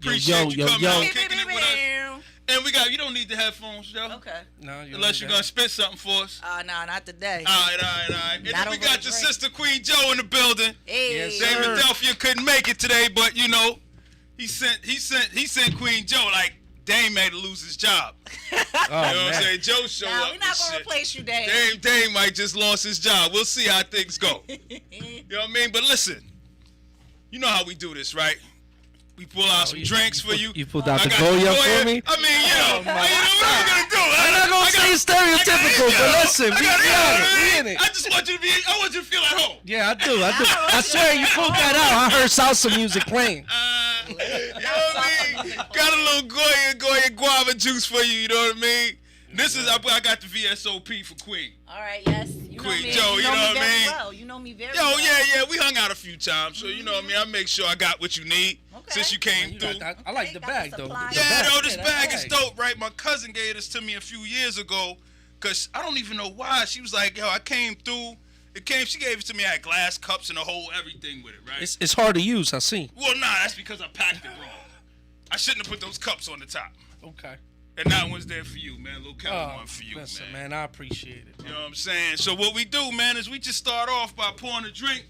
Appreciate you coming out, kicking it with us. And you don't need the headphones, Joe. Okay. No, unless you're going to spit something for us. No, not today. All right. And then we got your sister, Queen Joe, in the building. Hey. Yes, Dave Adelphia couldn't make it today, but, you know, he sent Queen Joe like Dame made to lose his job. You know what I'm saying? Joe showed up. We're not going to replace you, Dame. Dame might just lost his job. We'll see how things go. You know what I mean? But listen, you know how we do this, right? We pull out some drinks for you. You pulled out the Goya for me? I mean, you know what we're going to do. I'm not going to say it's stereotypical, but listen, we in it. I just want you to feel at home. Yeah, I do. I swear you pulled that out. I heard salsa music playing. You know what I mean? Got a little Goya guava juice for you, you know what I mean? This is, I got the VSOP for Queen. All right, yes. Queen Joe, you know what I mean? Well. You know me very well. Yeah, we hung out a few times, so you know what I mean? I make sure I got what you need since you came through. I like the bag, though. This bag is dope, right? My cousin gave this to me a few years ago, because I don't even know why. She was like, I came through. She gave it to me. I had glass cups and the whole everything with it, right? It's hard to use, I see. Well, that's because I packed it wrong. I shouldn't have put those cups on the top. Okay. And that one's there for you, man. Little Kevin one for you, listen, man. I appreciate it. You know what I'm saying? So what we do, man, is we just start off by pouring a drink,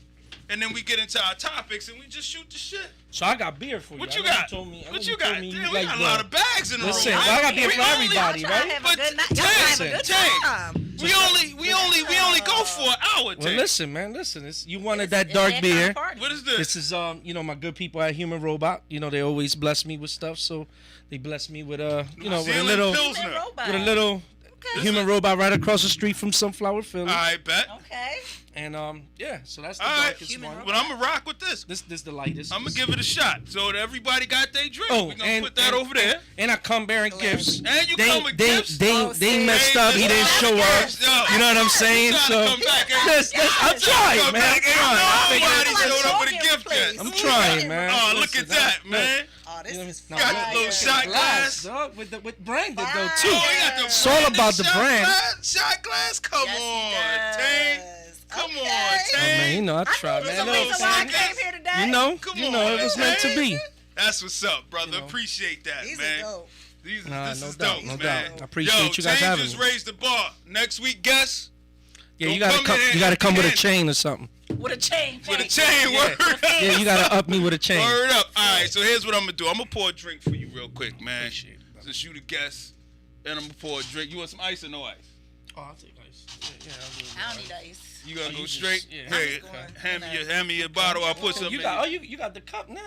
and then we get into our topics, and we just shoot the shit. So I got beer for you. What you got? What you got? Damn, we got a lot of bags in the room. Listen, I got beer for everybody, right? But we only go for an hour. Well, listen, man. You wanted that dark beer. What is this? This is my good people at Human Robot. You know, they always bless me with stuff, so they bless me with with a little Human Robot right across the street from Sunflower Philly. I bet. Okay. And so that's the darkest one. But I'm gonna rock with this. This the lightest. I'm gonna give it a shot. So everybody got their drink. We're gonna put that over there. And I come bearing gifts. And you come with gifts. They messed up. He didn't show up. You know what I'm saying? So I'm trying, man. Nobody showed up with a gift yet. I'm trying, man. Oh, look at that, man. Got a little shot glass. With branded though too. It's all about the brand. Shot glass, come on, Tang. Come on, Tang. Man, you know I try, man. You know, it was meant to be. That's what's up, brother. Appreciate that, man. This is dope, no man. doubt. I appreciate you guys having me. Just raised the bar. Next week, guests. Yeah, you gotta come with a chain or something. With a chain. With a chain, word up. Yeah, you gotta up me with a chain. Word up. All right, so here's what I'm gonna do. I'm gonna pour a drink for you real quick, man. Since you the guest, and I'm gonna pour a drink. You want some ice or no ice? Oh, I'll take ice. I don't need ice. You gonna go straight? Hey, hand me your bottle. I'll put some. You got the cup now.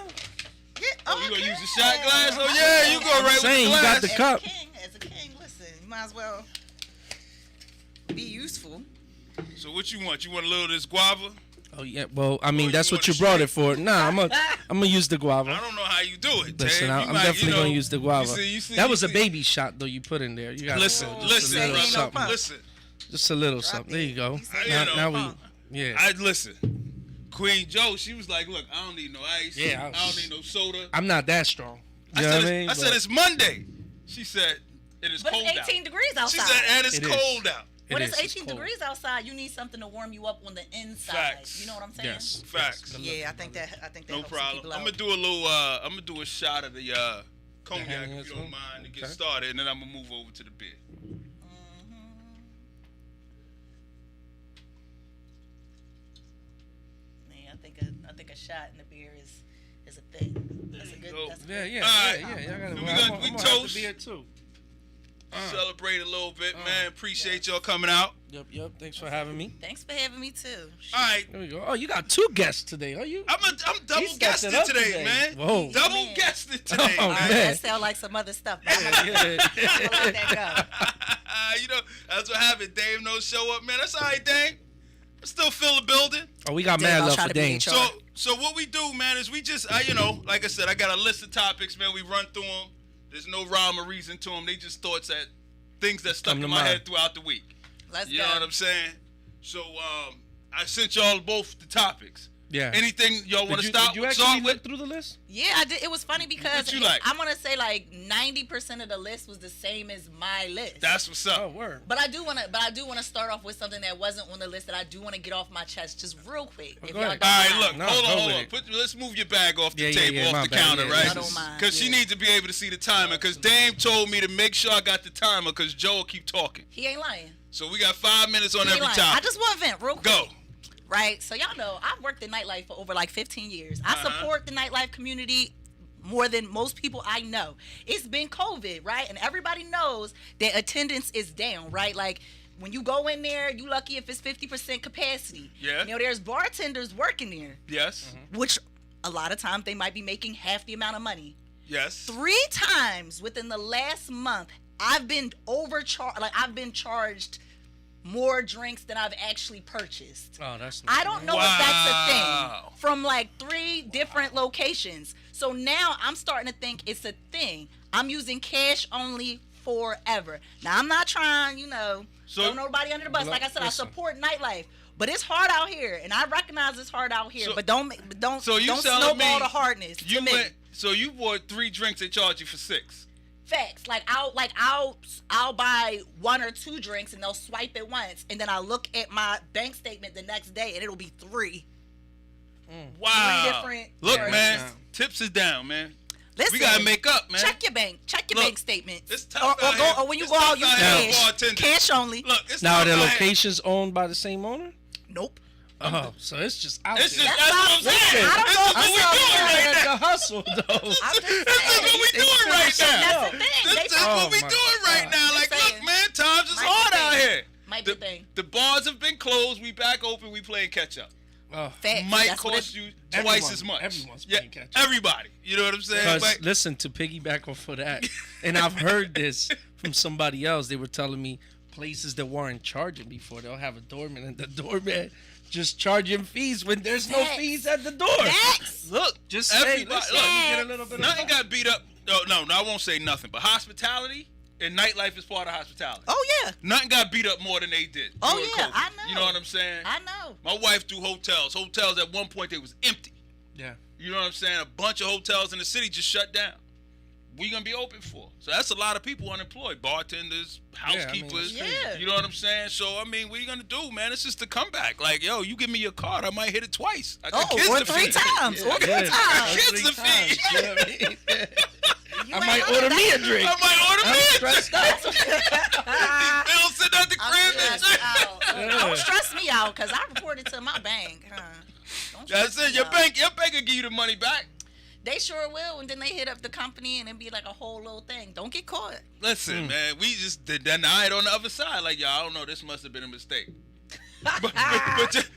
Yeah. You gonna use the shot glass? Oh yeah, you go right with the glass. You got the cup. As a king, listen, you might as well be useful. So what you want? You want a little of this guava? Oh yeah, well I mean that's what you brought it for. Nah, I'm gonna use the guava. I don't know how you do it. Listen, I'm definitely gonna use the guava. That was a baby shot though you put in there. You got listen, just a little something. There you go. I listen. Queen Joe, she was like, "Look, I don't need no ice. I don't need no soda. I'm not that strong." I said it's Monday. She said it is cold out. But it's 18 degrees outside. She said and it's cold out. When it's 18 degrees outside, you need something to warm you up on the inside. Facts. You know what I'm saying? Yes. Facts. Yeah, I think that no helps problem. I'm gonna do a little. I'm gonna do a shot of the cognac if you don't mind to get started, and then I'm gonna move over to the beer. I think a shot in the beer is a thing. That's a good. Yeah. We toast. Beer too. Celebrate a little bit, man. Appreciate y'all coming out. Yep. Thanks for having me. Thanks for having me too. All right. There we go. Oh, you got 2 guests today, are you? I'm double guested today, man. Whoa. Double guested today. Oh, man. man. That sound like some other stuff. I'm gonna let that go. You know, that's what happened. Dame no show up, man. That's all right, Dame. I still fill the building. Oh, we got mad love for Dame. So what we do, man, is we just, like I said, I got a list of topics, man. We run through them. There's no rhyme or reason to them. They just things that stuck in my head throughout the week. Let's go. You know what I'm saying? So I sent y'all both the topics. Yeah. Anything y'all want to start Did you actually look through the list? Yeah, I did. It was funny because What you like? I want to say like 90% of the list was the same as my list. That's what's up. Oh, word. But I do want to start off with something that wasn't on the list that I do want to get off my chest just real quick. Oh, If go y'all ahead. don't All right, mind. look, No, hold go on. with it. Let's move your bag off the Yeah, table, yeah, off my the bad. counter, Yeah, right? I don't mind. Because she needs to be able to see the timer. Because Dame told me to make sure I got the timer. Because Joe will keep talking. He ain't lying. So we got 5 minutes on He ain't every lying. topic. I just want to vent real quick. Go. Right? So y'all know I've worked in nightlife for over like 15 years. I support the nightlife community more than most people I know. It's been COVID, right? And everybody knows that attendance is down, right? Like when you go in there, you lucky if it's 50% capacity. Yeah. You know, there's bartenders working there, Yes. which a lot of times they might be making half the amount of money. Yes. 3 times within the last month, I've been overcharged. Like I've been charged more drinks than I've actually purchased. Oh, that's. I don't know if that's a Wow. thing from like 3 different locations. So now I'm starting to think it's a thing. I'm using cash only forever. Now I'm not trying, throw nobody under the bus. Like I said, Listen. I support nightlife. But it's hard out here, and I recognize it's hard out here. So- but don't So you telling snowball me the hardness. You to me. so you bought 3 drinks, they charge you for 6. Facts. I'll buy 1 or 2 drinks and they'll swipe it once, and then I look at my bank statement the next day and it'll be 3. Wow. 3 different Look, areas. man, tips is down, man. Listen, We gotta make up, man. Check your bank Look, bank statements. it's tough or out here. or when you It's go out, tough use out here for cash. bartenders. Cash only. Look, it's Now, are tough the out here. locations owned by the same owner? Nope. Oh, so it's just out It's there. just, that's what I'm saying. I don't This know. is what we doing right That's now. the hustle, though. I'm just This is what saying. we doing right now. That's the thing. This is Oh what we my doing right God. now. Like, Just look, saying. man, times is Might be hard out thing. here. Might be a thing. The bars have been closed. We back open. We playing catch up. Oh. Facts. Might That's what cost it- you Everyone- twice as much. everyone's yeah, playing catch up. everybody. You know what I'm saying? Because Like, listen, to piggyback off of that, and I've heard this from somebody else. They were telling me places that weren't charging before, they'll have a doorman, and the doorman just charging fees when there's no Facts. fees at the door. Facts. look, Just say, everybody. listen, Look, let me get a little bit nothing of got beat up. No, I won't say nothing. But hospitality and nightlife is part of hospitality. Oh yeah. Nothing got beat up more than they did. Oh, during yeah, COVID. I know. You know what I'm saying? I know. My wife do hotels. Hotels at one point they was empty. Yeah. You know what I'm saying? A bunch of hotels in the city just shut down. We gonna be open for. So that's a lot of people unemployed. Bartenders, housekeepers. it's crazy. Yeah. You know what I'm saying? So I mean, what are you gonna do, man? It's just a comeback. Like, yo, you give me your card, I might hit it twice. I got kids Or to 3 feed. times. Or 3 Yeah. times. Kids to feed. You know what I mean? You I ain't might lying. order me a drink. I might order I'm me a stressed drink. out. They don't sit at the I'm crib. stressed out. Yeah. Don't stress me out, because I reported to my bank. Don't stress That's it. me Your out. bank will give you the money back. They sure will, and then they hit up the company, and it'd be like a whole little thing. Don't get caught. Listen, man, we just denied on the other side. Like, yo, I don't know. This must have been a mistake. but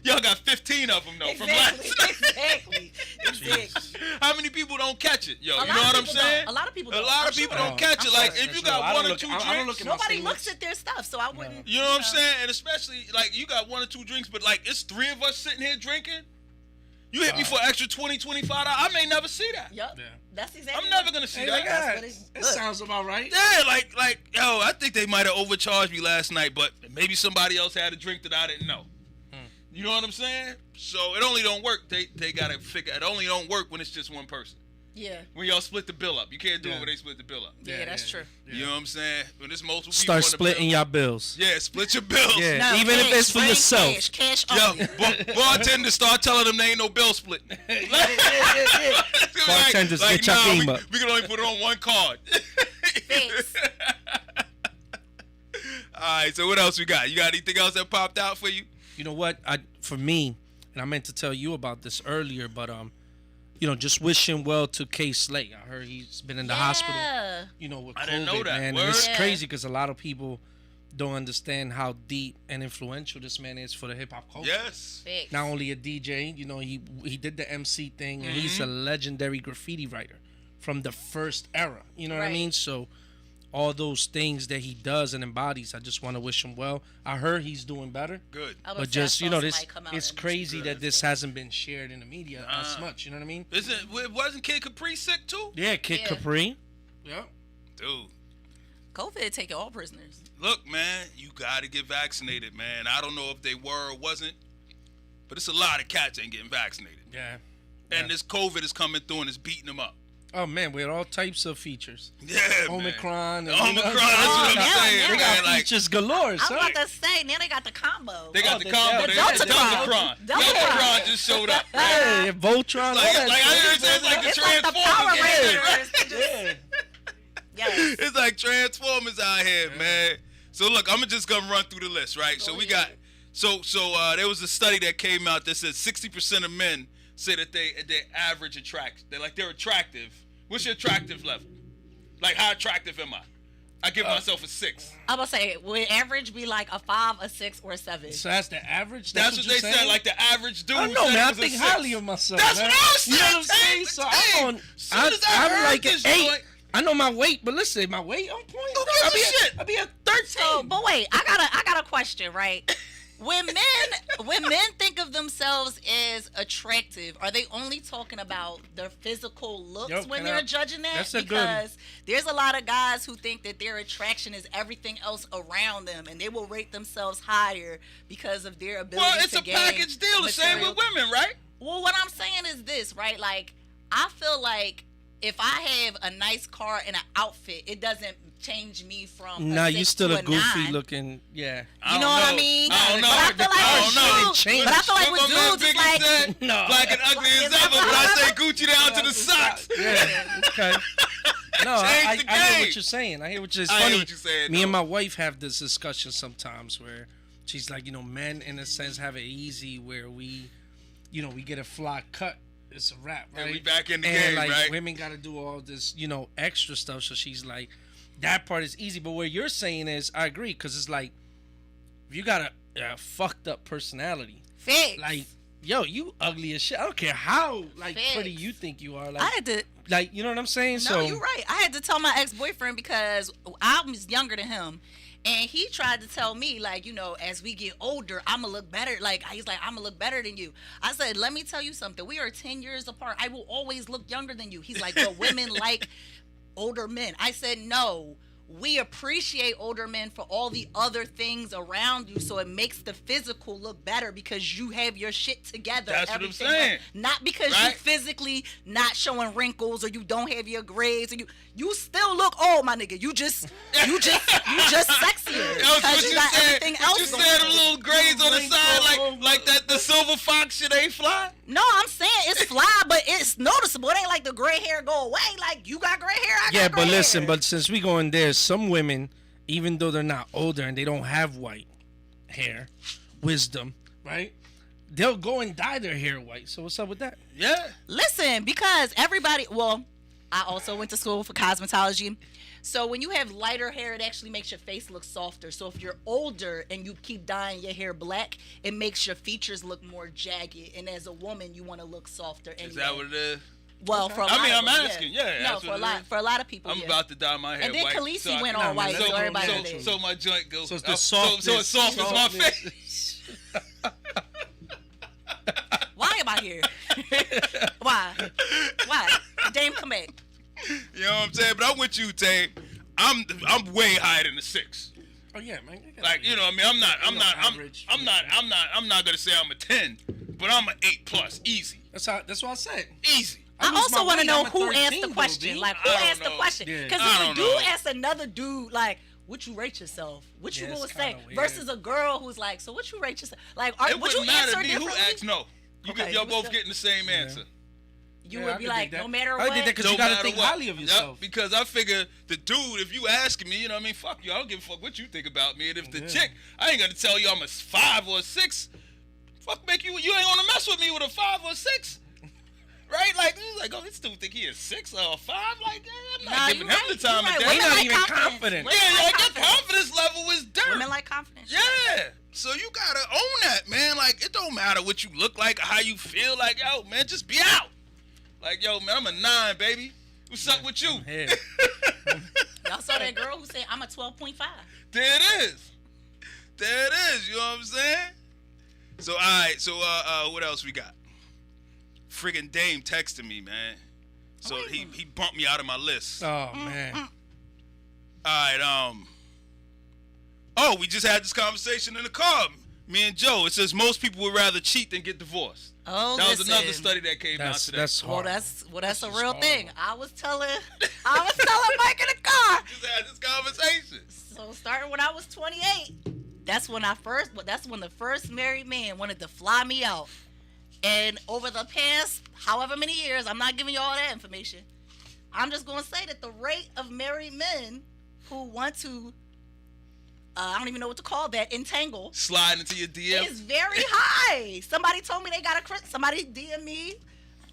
y'all got 15 of them, though, from last night. Exactly. How many people don't catch it, yo? A You lot know of what I'm people saying? don't. A lot of people A don't. lot I'm of people sure. don't catch it. I'm Like, sure. if you Sure. I got don't 1 or look- 2 I don't drinks, look at my Nobody statements. looks at their stuff, so I wouldn't. you know what I'm saying? And especially, like, you got 1 or 2 drinks, but, like, it's 3 of us sitting here drinking. You hit me for extra $20, $25. I may never see that. Yep. Yeah. That's exactly. I'm never gonna see Hey, that. look at That's what that. it's- It look. sounds about right. Yeah, like, yo, I think they might have overcharged me last night, but maybe somebody else had a drink that I didn't know. You know what I'm saying? So it only don't work. They gotta figure. It only don't work when it's just one person. Yeah. When y'all split the bill up, you can't do it Yeah. when they split the bill up. Yeah, that's true. You know what I'm saying? When there's multiple people Start on the splitting bill, your bills. yeah, split your bills. Yeah. No, Even if cash, it's for bring yourself. Cash Yo, only. bartenders start telling them they ain't no bill split. Bartenders, get your game up. We can only put it on one card. Thanks. All right, so what else we got? You got anything else that popped out for you? You know what? For me, and I meant to tell you about this earlier, but just wishing well to K Slay. I heard he's been in the hospital. With I COVID, didn't know that. man. Word? And it's Yeah. crazy because a lot of people don't understand how deep and influential this man is for the hip hop culture. Yes. Thanks. Not only a DJ, he did the MC thing, and he's a legendary graffiti writer from the first era. You know what I Right. mean? So all those things that he does and embodies, I just want to wish him well. I heard he's doing better. Good. I was But say I just, saw this somebody come out it's and- crazy that this hasn't been shared in the media as much. You know what I mean? Wasn't Kid Capri sick too? Yeah, Kid Yeah. Capri. Yeah. Dude. COVID taking all prisoners. Look, man, you got to get vaccinated, man. I don't know if they were or wasn't. but it's a lot of cats ain't getting vaccinated. Yeah. And this COVID is coming through and it's beating them up. Oh man, with all types of features. Yeah, Omicron. man. Omicron, that's what I'm saying. They got like, features galore. I was about to say, now they got the combo. They got the combo. The Deltacron. Deltacron just showed up. Hey, Voltron. It's like the Transformers. Yes. It's like Transformers out here, man. So look, I'm just gonna run through the list, right? So we got, so there was a study that came out that said 60% of men say that they average they're attractive. What's your attractive level? Like how attractive am I? I give myself a 6. I'm gonna say, would average be like a 5, a 6, or a 7? So that's the average? That's what they said, like the average dude. I know, man. I think highly of myself. That's man. what I'm saying. You know what I'm saying? So I'm like an 8. I know my weight, but listen, my weight on point. I'll be a 13. So, but wait, I got a question, right? When men think of themselves as attractive, are they only talking about their physical looks when they're judging that? Because there's a lot of guys who think that their attraction is everything else around them, and they will rate themselves higher because of their ability to gain. Well, it's a package deal. The same with women, right? Well, what I'm saying is this, right? Like, I feel like if I have a nice car and an outfit, it doesn't change me from a 6 you still to a goofy 9. looking, yeah. You know what I mean? I don't know. But I feel like with dudes, it's like black and ugly as ever, but I say Gucci down to the socks. Yeah, okay. No, I hear what you're saying. I hear what you're saying. I hear what you're saying. Me and my wife have this discussion sometimes where she's like, men in a sense have it easy where we get a fly cut. It's a wrap, right? And we back in the game, like, right? Women got to do all this, extra stuff. So she's like, that part is easy. But what you're saying is, I agree, because it's like, if you got a fucked up personality, fix. like, yo, you ugly as shit. I don't care how pretty you think you are. Like, I had to, you know what I'm saying? No, you're right. I had to tell my ex-boyfriend because I was younger than him. And he tried to tell me, like, as we get older, I'm going to look better. Like, he's like, I'm going to look better than you. I said, let me tell you something. We are 10 years apart. I will always look younger than you. He's like, but women like older men. I said, no. We appreciate older men for all the other things around you, so it makes the physical look better because you have your shit together. That's what I'm saying. Not because you physically not showing wrinkles or you don't have your grades or you still look old, my nigga. You just sexier because you got everything else. You said a little grades on the side, like that. The silver fox shit ain't fly. No, I'm saying it's fly, but it's noticeable. It ain't like the gray hair go away. Like you got gray hair, I got gray hair. Yeah, but listen, but since we going there, some women, even though they're not older and they don't have white hair, wisdom, right? They'll go and dye their hair white. So what's up with that? Yeah. Listen, because I also went to school for cosmetology. So when you have lighter hair, it actually makes your face look softer. So if you're older and you keep dyeing your hair black, it makes your features look more jagged. And as a woman, you want to look softer. Anyway. Is that what it is? Well, for a lot I'm asking. Yeah. No, for a lot of people. I'm about to dye my hair white. And then Khaleesi went all white, so everybody did. So my joint goes. So it's the softness. So it's soft as my face. Why am I here? Why? Dame, come back. You know what I'm saying? But I'm with you, Tay. I'm way higher than a 6. Oh yeah, man. Like, what I mean? I'm not gonna say I'm a 10, but I'm an 8+, easy. That's what I said. Easy. I also want to know who asked the question. Like, who asked the question? Because if a dude asks another dude, like, what you rate yourself? What you would say? Versus a girl who's like, so what you rate yourself? Like, would you answer differently? Who asked no? Y'all both getting the same answer. You would be like, no matter what. I did that because you got to think highly of yourself. Yep, because I figure the dude, if you asking me, you know what I mean? Fuck you. I don't give a fuck what you think about me. And if the chick, I ain't going to tell you I'm a 5 or a 6. Fuck make you ain't going to mess with me with a 5 or a 6. Right? Like, oh, this dude think he is 6 or a 5? Like, I'm not giving him the time of day. He's not even confident. Yeah, like, your confidence level is dirt. Women like confidence. Yeah. So you got to own that, man. Like, it don't matter what you look like or how you feel. Like, yo, man, just be out. Like, yo, man, I'm a 9, baby. What's up with you? Y'all saw that girl who said, I'm a 12.5. There it is. You know what I'm saying? So, all right. So, what else we got? Friggin' Dame texted me, man. So he bumped me out of my list. Oh, man. All right. Oh, we just had this conversation in the car. Me and Joe, it says most people would rather cheat than get divorced. Oh, that was another study that came out today. That's hard. That's a real thing. I was telling Mike in the car. Just had this conversation. So starting when I was 28, that's when the first married man wanted to fly me out. And over the past however many years, I'm not giving you all that information. I'm just going to say that the rate of married men who want to, I don't even know what to call that, entangle. Slide into your DM. Is very high. Somebody told me somebody DM'd me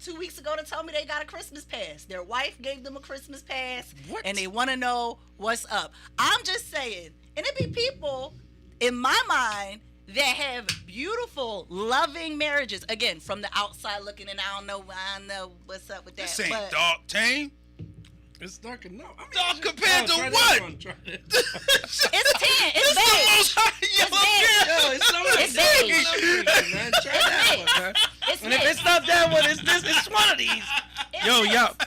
2 weeks ago to tell me they got a Christmas pass. Their wife gave them a Christmas pass. What? And they want to know what's up. I'm just saying, and it be people in my mind that have beautiful, loving marriages. Again, from the outside looking in, I don't know what's up with that. This ain't dark, tame. It's dark enough. I mean, dark compared to what? It's tan. It's beige. It's beige. Man, try that one, man. And if it's not that one, it's one of these. Yo,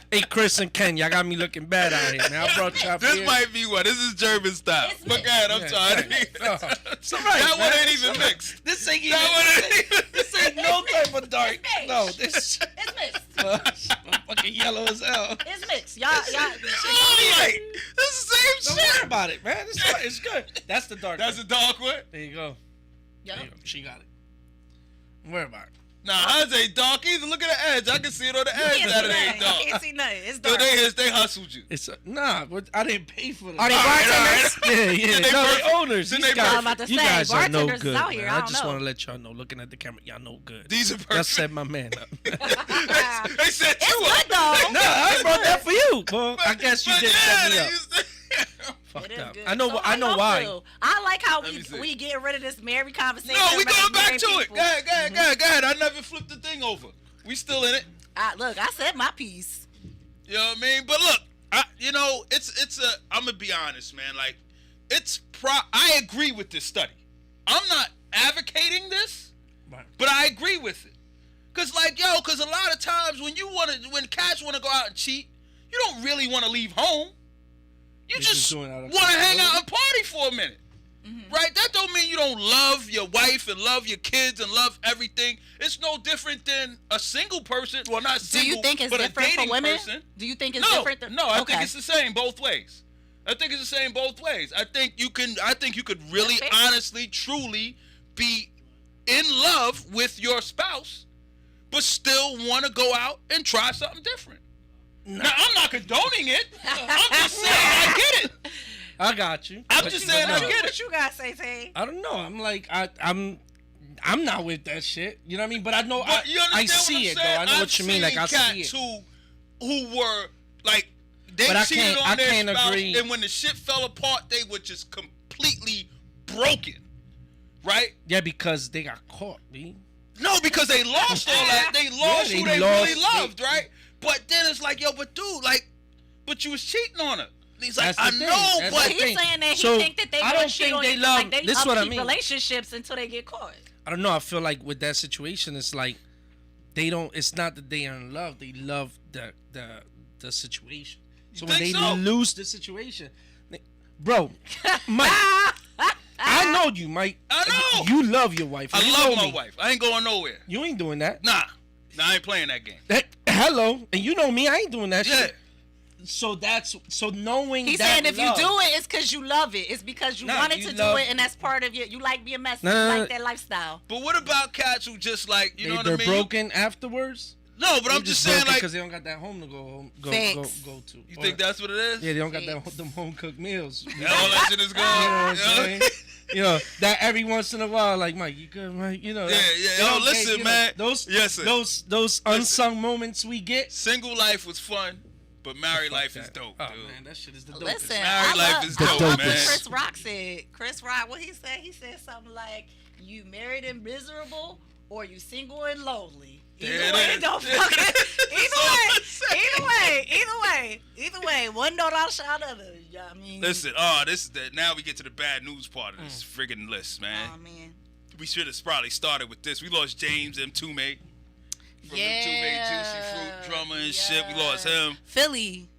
hey, Chris and Ken, y'all got me looking bad out here, man. I brought y'all This here. might be one. This is German style. But go ahead, I'm sorry. That one ain't even mixed. This ain't even. This ain't no type of dark. No, this. It's mixed. Fucking yellow as hell. It's mixed. Y'all. Like, this is the same Don't shit. worry about it, man. It's good. That's the dark. That's the dark one. There you go. Yep. There you go. She got it. Don't worry about it. Nah, hers ain't dark either. Look at the edge. I can see it on the edge that it ain't dark. You can't see nothing. It's So dark. they hustled you. It's but I didn't pay for them. Are they bartenders? Yeah. They No, perfect. they owners. Then These they guys, I'm about to you say, guys are no bartenders is good. out here. Man. I I don't just know. want to let y'all know, looking at the camera, y'all no good. These are Just perfect. set my man up. They set you It's up. good though. No, I brought that for you. Well, I guess you did set me up. It is Fucked up. good. I know. So I know y'all why. feel? I like how Let me see. we getting rid of this married conversation. No, we about going back married to it. people. Go ahead. I never flipped the thing over. We still in it. Look, I said my piece. You know what I mean? But look, I'm gonna be honest, man. Like, I agree with this study. I'm not advocating this, but I agree with it. Cause a lot of times when cats wanna go out and cheat, you don't really wanna leave home. You just wanna hang out and party for a minute. Mm-hmm. Right? That don't mean you don't love your wife and love your kids and love everything. It's no different than a single person. Well, not single, Do you think it's but different a dating for women? person. Do you think it's different? No, I think it's the same both ways. I think you could really, honestly, truly be in love with your spouse, but still want to go out and try something different. Now, I'm not condoning it. I'm just saying I get it. I got you. I'm just saying I get it. What you got to say, Tay? I don't know. I'm like I'm not with that shit. You know what I mean? But I know I see it though. I know what you mean. Like I see it. Who were like they cheated on their spouse, and when the shit fell apart, they were just completely broken. Right? Yeah, because they got caught, B. No, because they lost all that. They lost who they really loved, right? But then it's like, yo, but dude, but you was cheating on her. He's like, I know, but he's saying that he think that they don't cheat on they you, love. like they this is what I mean. Relationships until they get caught. I don't know. I feel like with that situation, it's like they don't. It's not that they are in love. They love the situation. So when they lose the situation, bro, Mike. I know you, Mike. I know. You love your wife. I love my wife. I ain't going nowhere. You ain't doing that. Nah, I ain't playing that game. Hello, and you know me. I ain't doing that shit. So knowing he's that saying if love, you do it, it's because you love it. It's because you wanted to do it, and that's part of you like being messy. You like that lifestyle. But what about cats who just like know what I mean? They're broken afterwards. No, but I'm just saying like because they don't got that home to go to. You think that's what it is? Yeah, they don't got them home cooked meals. Yeah, all that shit is gone. You know what I'm saying? You know that every once in a while, like Mike, you good, Mike? You know. Yeah. Yo, listen, man. Those unsung moments we get. Single life was fun. But married life is dope, dude. Man, that shit is the dopest. Listen, married life is dope, I love man. what Chris Rock said. Chris Rock, what he said? He said something like, "You married and miserable, or you single and lonely." Either way, it don't fucking. Either way. One note outshine the other. I mean, listen, now we get to the bad news part of this friggin' list, man. Oh man. We should have probably started with this. We lost James M. Tume. From the Tume Juicy Fruit drummer and shit. We lost him. Philly.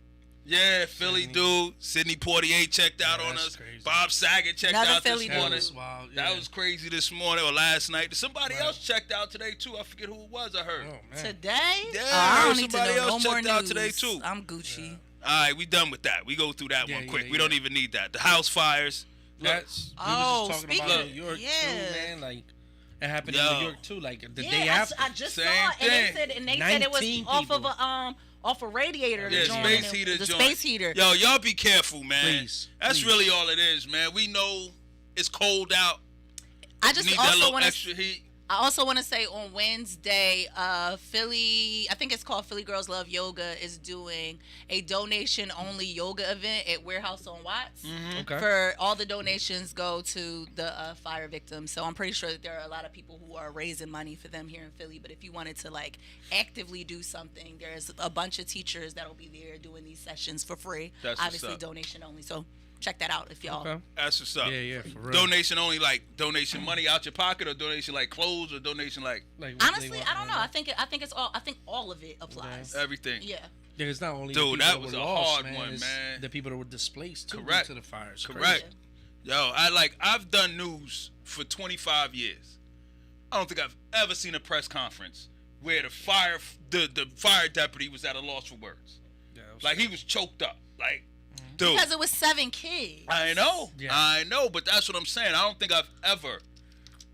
Yeah, Philly dude. Sidney Poitier checked out on us. Crazy. Bob Saget checked Another out Philly this morning. dude. That was wild. Yeah. That was crazy this morning or last night. Somebody else checked out today too. I forget who it was. I heard. Oh, man. Today? Yeah, I don't need to somebody know else no more checked out news. today, too. I'm Gucci. All right, we done with that. We go through that one quick. We don't even need that. The house fires. That's Oh, we was just talking about speaking- New York yeah. too, man. Like it happened Yo. in New York too. Like the Yeah, day after. I just saw Same it, and thing. they said it was 19 off of people. off a radiator. Yeah, the joint, space and heater the joint. space heater. Yo, y'all be careful, man. Please, That's please. really all it is, man. We know it's cold out. I You just need that also little want to. extra heat. I also want to say on Wednesday, Philly, I think it's called Philly Girls Love Yoga, is doing a donation-only yoga event at Warehouse on Watts. Okay. For all the donations go to the fire victims. So I'm pretty sure that there are a lot of people who are raising money for them here in Philly. But if you wanted to like actively do something, there's a bunch of teachers that'll be there doing these sessions for free. That's what's Obviously up. donation only. So check that out if y'all. Okay. That's what's up. Yeah, for real. Donation only, like donation money out your pocket, or donation like clothes, or donation like Like, what they Honestly, want, I don't know. man. I think it's all. I think all of it applies. everything. Yeah. Yeah, it's not only Dude, the people that was were a lost, hard man, one, it's man. The people that were displaced too Correct. to the fires. Correct. Yo, I've done news for 25 years. I don't think I've ever seen a press conference where the fire deputy was at a loss for words. Yeah, Like he was choked up. Like, dude. Because it was 7 kids. I know. Yeah. I know, but that's what I'm saying. I don't think I've ever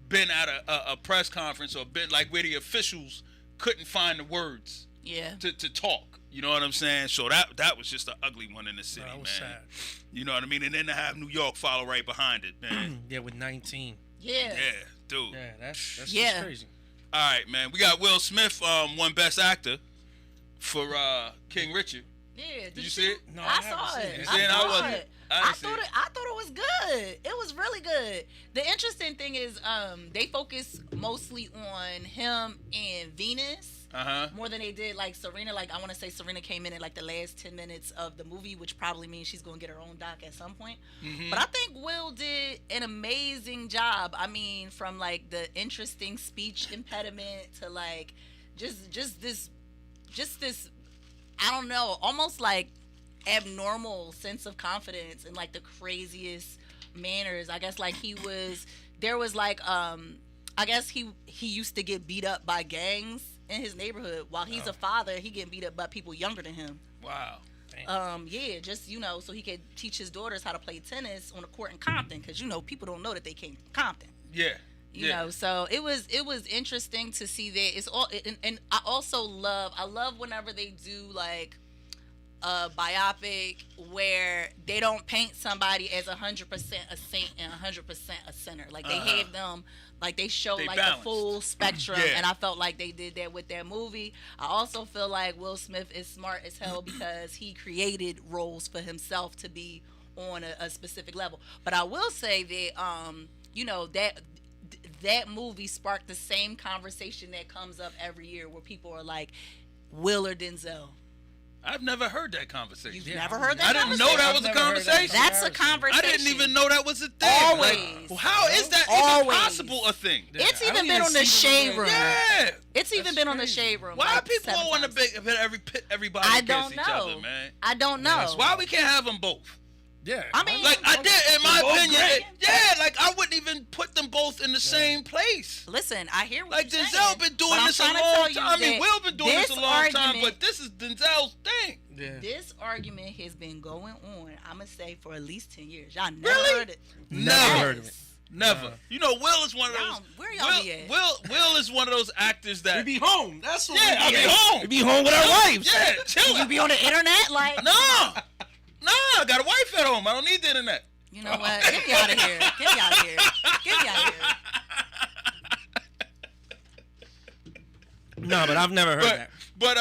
been at a press conference or been like where the officials couldn't find the words Yeah. to talk. You know what I'm saying? So that was just an ugly one in the city, that man. was sad. You know what I mean? And then to have New York follow right behind it, man. Yeah, with 19. Yeah. Yeah, dude. Yeah, that's Yeah. just crazy. All right, man. We got Will Smith won Best Actor for King Richard. Yeah. Did you see it? No, I I haven't saw seen it. it. You seen it? I saw wasn't. it. I I didn't see thought it. it. I thought it was good. It was really good. The interesting thing is, they focus mostly on him and Venus. More than they did like Serena. Like I want to say Serena came in at like the last 10 minutes of the movie, which probably means she's gonna get her own doc at some point. But I think Will did an amazing job. I mean, from like the interesting speech impediment to like just this I don't know, almost like abnormal sense of confidence and like the craziest manners. I guess like there was like I guess he used to get beat up by gangs in his neighborhood. While he's a father, he getting beat up by people younger than him. Wow. Yeah, just so he could teach his daughters how to play tennis on a court in Compton, because people don't know that they came from Compton. Yeah. You know, so it was interesting to see that. It's all, and I also love whenever they do like a biopic where they don't paint somebody as 100% a saint and 100% a sinner. Like they have them, like they show They like balanced. the full spectrum, Yeah. and I felt like they did that with that movie. I also feel like Will Smith is smart as hell because he created roles for himself to be on a specific level. But I will say that that movie sparked the same conversation that comes up every year where people are like, Will or Denzel? I've never heard that conversation. You've never heard that I didn't know that conversation? was a I've never heard that conversation. That's a comparison. conversation. I didn't even know that was a thing. Always. Like, how is that Always. even possible a thing? It's I even don't been on the see Shade them Room. Yeah. It's even That's been on the crazy. Shade Room. Why like are people 7 want to times. pit everybody I against don't each know. other, man? I don't know. that's Why we can't have them both? Yeah. I mean, Like I did, in my Both opinion. great. Like I wouldn't even put them both in the same place. Listen, I hear what Like you're Denzel saying, been doing but I'm this a trying to long tell you time. I mean, that Will been doing this a long time, argument- but this is Denzel's thing. Yeah. This argument has been going on, I'm going to say, for at least 10 years. Y'all never Really? heard it. Never heard of it. Never. You know, Will is one of Y'all- those. where y'all be at? Will is one of those actors that. We be home. That's what Yeah, I we be at. home. We be home with our wives. Yeah, You chilling. be on the internet? Like, No, I got a wife at home. I don't need the internet. you know what? Get me out of here. Get me out of here. Get me out of here. No, but I've never heard that. But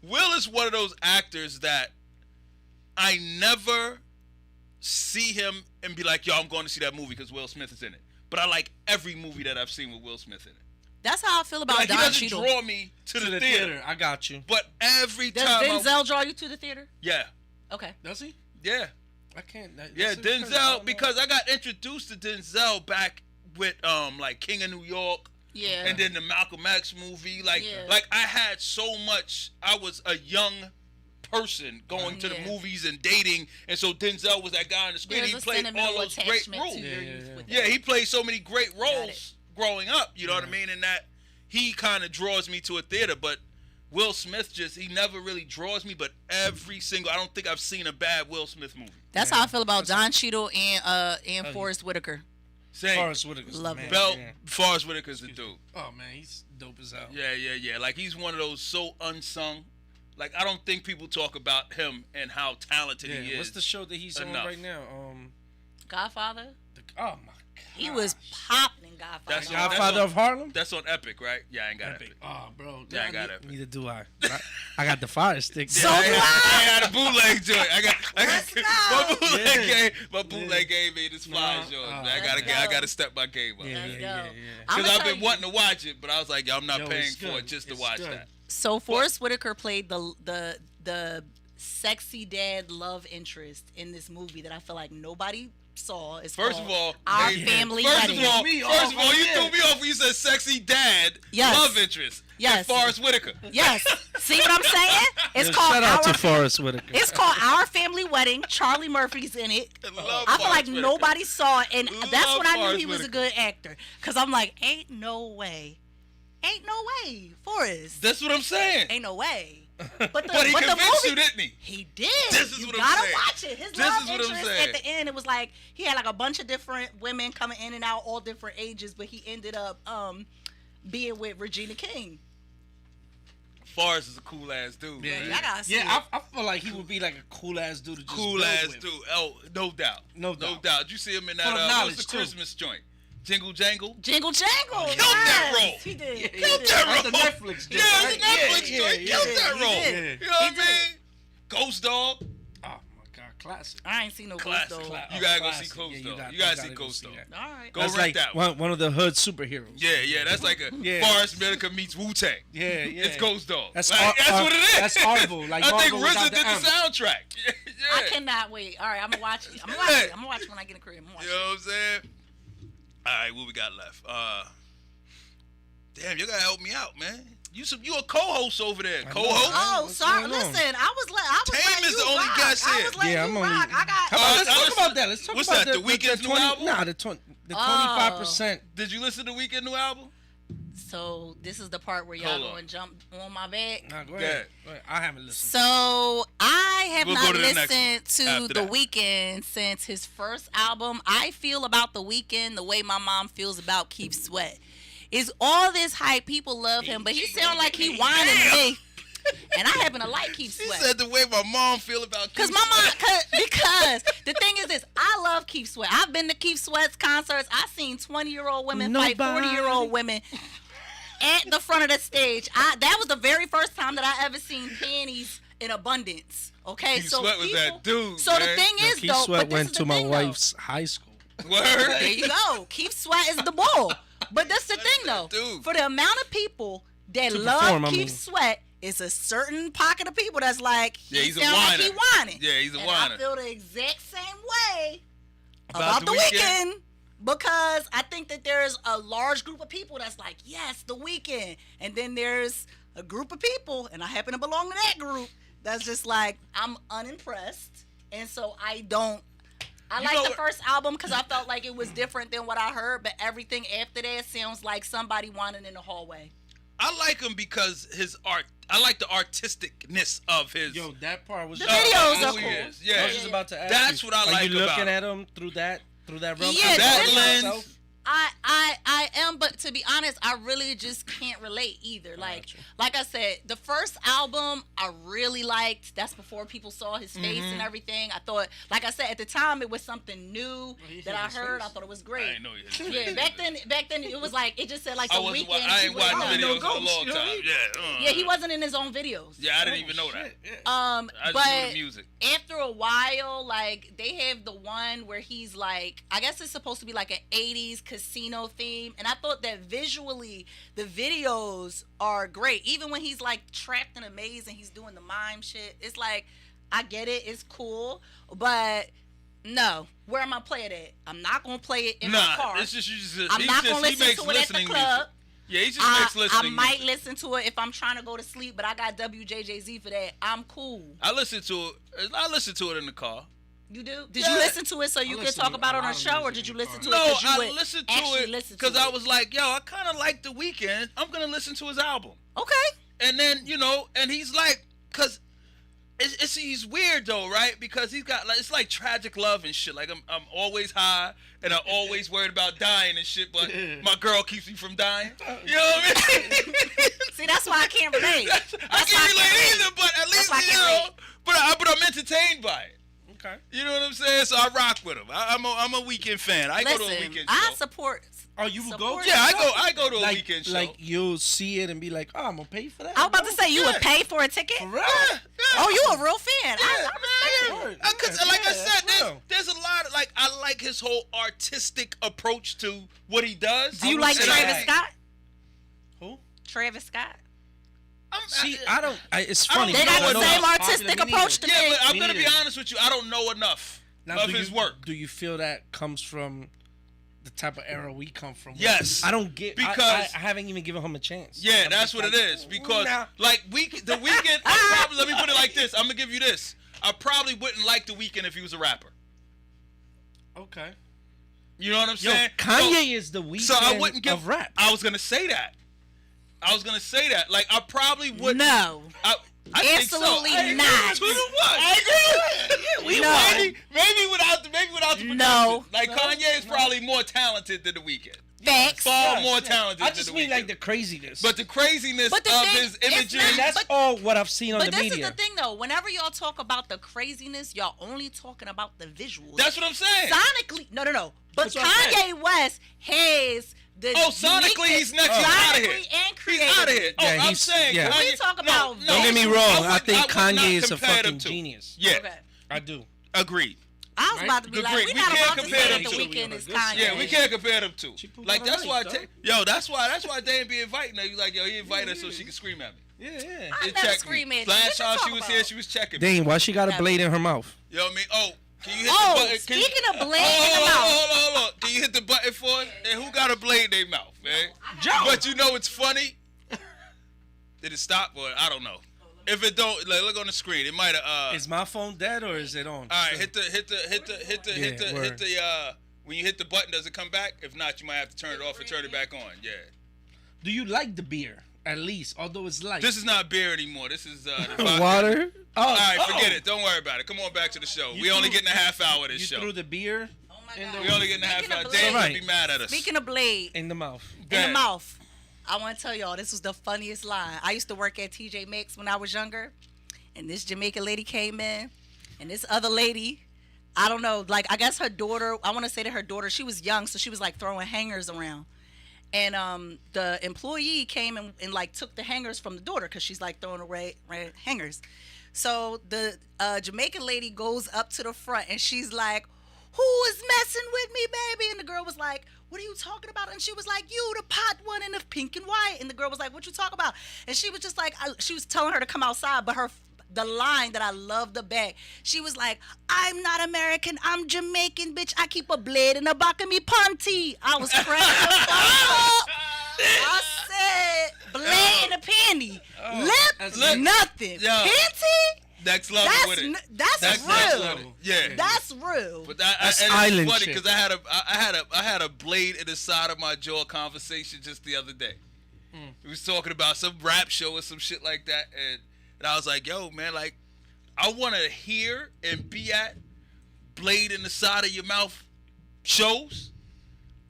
Will is one of those actors that I never see him and be like, yo, I'm going to see that movie because Will Smith is in it. But I like every movie that I've seen with Will Smith in it. That's how I feel about Like, he Don doesn't Cheadle. draw me to the theater. I got you. But every Does time Denzel draw you to the theater? yeah. Okay. Does he? Yeah. I can't. Yeah, that's crazy. I Denzel, don't know. because I got introduced to Denzel back with like King of New York. Yeah. And then the Malcolm X movie. Like Yeah. like I had so much. I was a young person going to the Yeah. movies and dating, and so Denzel was that guy on the screen. There's he a played sentimental all those great attachment roles. to your youth with Yeah, that. he played so many great Got roles it. growing up. You know what I mean? And that he kind of draws me to a theater, but Will Smith he never really draws me. But I don't think I've seen a bad Will Smith movie. That's how I feel about Don Cheadle and Forrest Whitaker. Same. Forrest Whitaker's Love the man. it. Forrest Whitaker's the dude. Oh man, he's dope as hell. Yeah. Like he's one of those so unsung. Like I don't think people talk about him and how talented he is. What's the show that he's on right now? Godfather. Oh my god. He was popping in Godfather. That's Godfather of Harlem. That's on Epic, right? Yeah, I ain't got Epic. Oh, bro. Yeah, I got Epic. Neither do I. I got the Fire Stick. So I do had a bootleg joint. I got Let's my bootleg game made this fly yours. I gotta step my game up. Yeah. Because I've been wanting to watch it, but I was like, yo, I'm not paying for it just to watch that. So Forrest Whitaker played the sexy dad love interest in this movie that I feel like nobody saw. It's First of all, Our Family Wedding. First of all, you threw me off when you said sexy dad love interest. Yes. And Forrest Whitaker. Yes. See what I'm saying? It's called shout out to Forrest Whitaker. It's called Our Family Wedding. Charlie Murphy's in it. I feel like nobody saw it, and that's when I knew he was a good actor. Cause I'm like, ain't no way, Forrest. That's what I'm saying. Ain't no way. But he convinced you, didn't he? He did. This is you what I'm gotta saying. watch it. His love interest at the end, it was like he had like a bunch of different women coming in and out, all different ages, but he ended up being with Regina King. Forrest is a cool ass dude. Yeah, man. I gotta see it. I feel like he would be like a cool ass dude to just Cool build ass with. dude. Oh, no doubt. No doubt. Did you see him in that Full of knowledge, what's the too. Christmas joint? Jingle Jangle? Jingle Jangle. Killed that role. He did. Killed that That's role. the Netflix joint. Yeah, it's a right? Netflix joint. Killed that he role. did. You know what I mean? Ghost Dog. Oh my god, classic. I ain't seen no Classic. Ghost Dog. You gotta go Classic. see Ghost Yeah, Dog. you You gotta gotta see go Ghost see Dog. that. All right. Go That's rent like that one. one of the hood superheroes. Yeah, that's like a Yeah. Forrest Whitaker meets Wu-Tang. Yeah. It's Ghost Dog. That's That's what it is. That's Marvel. Like I think Marvel RZA without did the M. soundtrack. Yeah. I cannot wait. All right, I'm gonna watch it. I'm gonna watch it when I get in the crib. I'm gonna watch You know what I'm saying? All right, what we got left? Damn, you gotta help me out, man. You a co-host over there. know. Co-host? Oh, What's sorry. going on? Listen, I was Tame letting is you the only rock. guest I here. was letting Yeah, you I'm only. rock. I got. Let's I talk listen- about that. Let's talk what's about that, the Weeknd's new 20 album? Nah, the 25%. Did you listen to the Weeknd new album? So this is the part where y'all Hold on. going to jump on my back. Nah, go ahead. ahead. Go ahead. I haven't listened. So I have We'll not go to the next listened one to after The that. Weeknd since his first album. I feel about The Weeknd the way my mom feels about Keith Sweat. Is all this hype? People love him, but he sound like he whining to me. And I happen to like Keith She Sweat. said the way my mom feel about Cause Keith my mom, Sweat. because the thing is this, I love Keith Sweat. I've been to Keith Sweat's concerts. I've seen 20-year-old women fight 40-year-old women at the front of the stage. That was the very first time that I ever seen panties in abundance. Okay, Keith so Sweat was that dude, So man. the thing is, Keith though, Sweat but this went is to the my thing, wife's high school. Word. There you go. Keith Sweat is the bull. But that's the thing, though. Dude. For the amount of people that To love perform, I Keith mean. Sweat, it's a certain pocket of people that's like, Yeah, he's a sound like whiner. he whining. Yeah, he's a And whiner. I feel the exact same way About about The The Weeknd? Weeknd. Because I think that there's a large group of people that's like, yes, The Weeknd. And then there's a group of people, and I happen to belong to that group, that's just like, I'm unimpressed. And so I like the first album because I felt like it was different than what I heard, but everything after that sounds like somebody whining in the hallway. I like him because his art. I like the artisticness of his. Yo, that part was. The videos are who he cool. is. Yeah, I was just about to ask That's you, what I like Are you looking about at him through that realm? Yeah, that lens. I am, but to be honest, I really just can't relate either. Like I said, the first album I really liked. That's before people saw his face and everything. I thought, like I said, at the time it was something new that I heard. I thought it was great. I didn't know you. Yeah, back then it was like it just said like The Weeknd. I ain't watching videos in a long Ghost, time. Yeah, he wasn't in his own videos. Yeah, I didn't even know that. Yeah. I just knew the music. After a while, like they have the one where he's like, I guess it's supposed to be like an 80s casino theme, and I thought that visually the videos are great. Even when he's like trapped in a maze and he's doing the mime shit, it's like I get it, it's cool, but no, where am I play it at? I'm not gonna play it in my car. It's just you. I'm not gonna he listen makes to it at the listening club. music. Yeah, he just makes listening. I might music. listen to it if I'm trying to go to sleep, but I got WJJZ for that. I'm cool. I listen to it in the car. You do? Did you listen to it so you could talk about it on a show, or did you listen to it? No, I listened to it because I was like, yo, I kind of like The Weeknd. I'm gonna listen to his album. Okay. And then and he's like, cause he's weird though, right? Because he's got it's like tragic love and shit. Like I'm always high and I'm always worried about dying and shit, but my girl keeps me from dying. You know what I mean? See, that's why I can't relate. I can't relate either, but at least but I'm entertained by it. Okay. You know what I'm saying? So I rock with him. I'm a Weeknd fan. I go to a Weeknd show. I support. Oh, you would go? Yeah, I go to a Weeknd show. Like you'll see it and be like, oh, I'm gonna pay for that. I was about to say you would pay for a ticket. For real? Yeah. Oh, you a real fan? Because like I said, there's a lot of I like his whole artistic approach to what he does. Do you like Travis Scott? Who? Travis Scott. I don't. It's funny. They got the same artistic approach to me. Yeah, but I'm gonna be honest with you. I don't know enough of his work. Do you feel that comes from the type of era we come from? Yes. I don't get because I haven't even given him a chance. Yeah, that's what it is. Because The Weeknd. Let me put it like this. I'm gonna give you this. I probably wouldn't like The Weeknd if he was a rapper. Okay. You know what I'm saying? Kanye is the Weeknd I wouldn't give of rap. I was gonna say that. Like I probably wouldn't. No. I Absolutely think so. not. 2 to 1. I agree. Maybe without the production. No. Like Kanye is probably more talented than The Weeknd. Facts. Far more talented. I just than mean The Weeknd. like the craziness. But the craziness of his imagery. That's all what I've seen on the media. But this is the thing, though. Whenever y'all talk about the craziness, y'all only talking about the visuals. That's what I'm saying. Sonically, no. But Kanye West has the sonically, he's next. He's out of here. And he's out of here. Yeah, I'm saying. Yeah. Kanye, we talk about. Don't get me wrong. I think would not Kanye is a compare them fucking two. genius. Yeah, Okay. I do. agreed. I was about to be like, Agreed. we're We not can't about to compare say them that The two. Weeknd is Kanye. Yeah, we can't compare them two. Like that's why. though. That's why they ain't be inviting her. You like, yo, he invited her so she can scream at me. Yeah. I It never checked scream me. at you. Last What time you she talking was here, about? she was checking me. Dang, why she got a blade in her mouth? You know what I mean? Oh, can you hit the Oh, button? speaking of blade in the mouth. Hold on. Can you hit the button for us? And who got a blade in their mouth, man? But you know it's funny? Did it stop? Or I don't know. If it don't, look on the screen. It might have. Is my phone dead or is it on? All right, hit the. When you hit the button, does it come back? If not, you might have to turn it off and turn it back on. Yeah. Do you like the beer? At least, although it's light. This is not beer anymore. This is the water. Oh, all right, forget it. Don't worry about it. Come on back to the show. We only getting a half hour of this show. You threw the beer. Oh my God. We only getting a half Speaking hour. of Dave blade- would be mad at us. Speaking of blade In the mouth. in the mouth, I want to tell y'all this was the funniest line. I used to work at TJ Maxx when I was younger, and this Jamaican lady came in, and this other lady, I don't know, like I guess her daughter. I want to say that her daughter, she was young, so she was like throwing hangers around. And the employee came and like took the hangers from the daughter because she's like throwing away hangers. So the Jamaican lady goes up to the front and she's like, "Who is messing with me, baby?" And the girl was like, "What are you talking about?" And she was like, "You, the pot one in the pink and white." And the girl was like, "What you talking about?" And she was just like, she was telling her to come outside, but the line that I loved the back, she was like, "I'm not American, I'm Jamaican, bitch. I keep a blade in the back of me panty." I was cracking up. I said, blade in the panty. Lip, nothing. Yo. Panty? Next level with it. That's next real. level. Yeah. That's real. But That's and island it's funny shit. because I had a blade in the side of my jaw conversation just the other day. We was talking about some rap show or some shit like that, and I was like, "Yo, man, like, I want to hear and be at blade in the side of your mouth shows.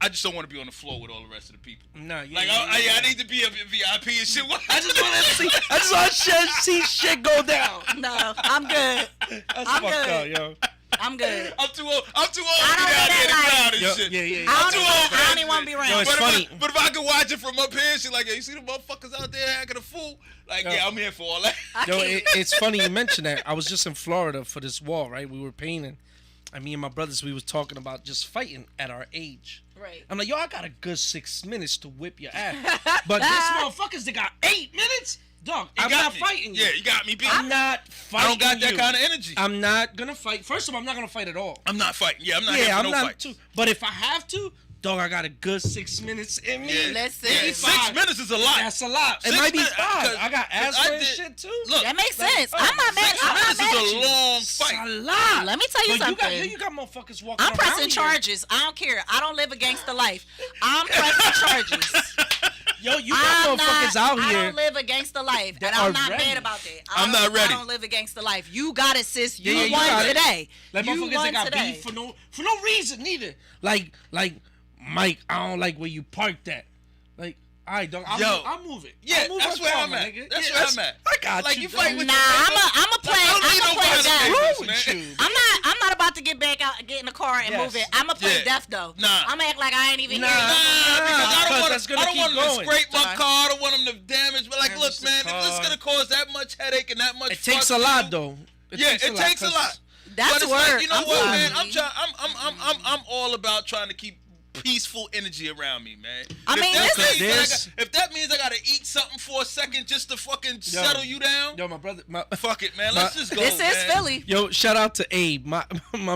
I just don't want to be on the floor with all the rest of the people. No, I need to be a VIP and shit. I just want to see shit go down. No, I'm good. That's I'm fucked good. up, yo. I'm good. I'm too old to be I out don't here in the know crowd and Yo, shit. yeah. I'm too old for I that don't even want to be shit. around. Yo, it's funny. But if I could watch it from up here, shit, like, yo, you see the motherfuckers out there acting a fool? Like, Yo. yeah, I'm here for all that. Yo, it's funny you mentioned that. I was just in Florida for this wall, right? We were painting. And me and my brothers, we was talking about just fighting at our age. Right. I'm like, yo, I got a good 6 minutes to whip your ass. But this motherfuckers, they got 8 minutes? Dog, I'm not fighting you. Yeah, you got me beat. I'm not fighting I don't got that you. kind of energy. I'm not going to fight. First of all, I'm not going to fight at all. I'm not fighting. Yeah, I'm not here for no fight. Too. But if I have to, dog, I got a good 6 minutes in me. Yeah. Listen. Yeah, 6 minutes is a lot. That's a lot. It 6 might be minutes, 5. I got asthma and did- shit too. Look, That makes sense. I'm not mad. 6 I'm not minutes mad at is you. a long It's fight. a lot. Let me tell you But something. You got motherfuckers walking I'm around pressing here. charges. I don't care. I don't live against the life. I'm pressing charges. Yo, you got motherfuckers out I here. don't live against the life, and that I'm are not ready. mad about that. I'm not ready. I don't live against the life. You got it, sis. You Yeah, you won got it. today. Like You motherfuckers won that got today. beef for no reason neither. Like Mike, I don't like where you parked at. Like, all right, dog, I'll move it. Yeah, I'll move that's my where car, I'm my at. nigga. That's Yeah, where I'm at. I got Like, you. you dog. fight with Nah, your I'm a play. I don't need I'm a no play violent deaf. favors, with man. you? I'm not about to get back out, get in the car and Yes. move it. I'm a play Yeah. deaf though. Nah. I'm gonna act like I ain't even Nah. here. Nah, because I don't want that's gonna I don't keep want them to going. scrape my Sorry. car. I don't want them to damage. But like, Damage look, the man, if this is car. gonna cause that much headache and that much, It takes fuss a for lot, you- though. Yeah, it takes a 'cause- lot. That's But it's word. like, you know I'm what, sorry. man? I'm all about trying to keep peaceful energy around me, man. I mean, If that means I gotta eat something for a second just to fucking settle you down, Yo, my brother, fuck it, man. Let's just go. This is man. Philly. Yo, shout out to Abe. My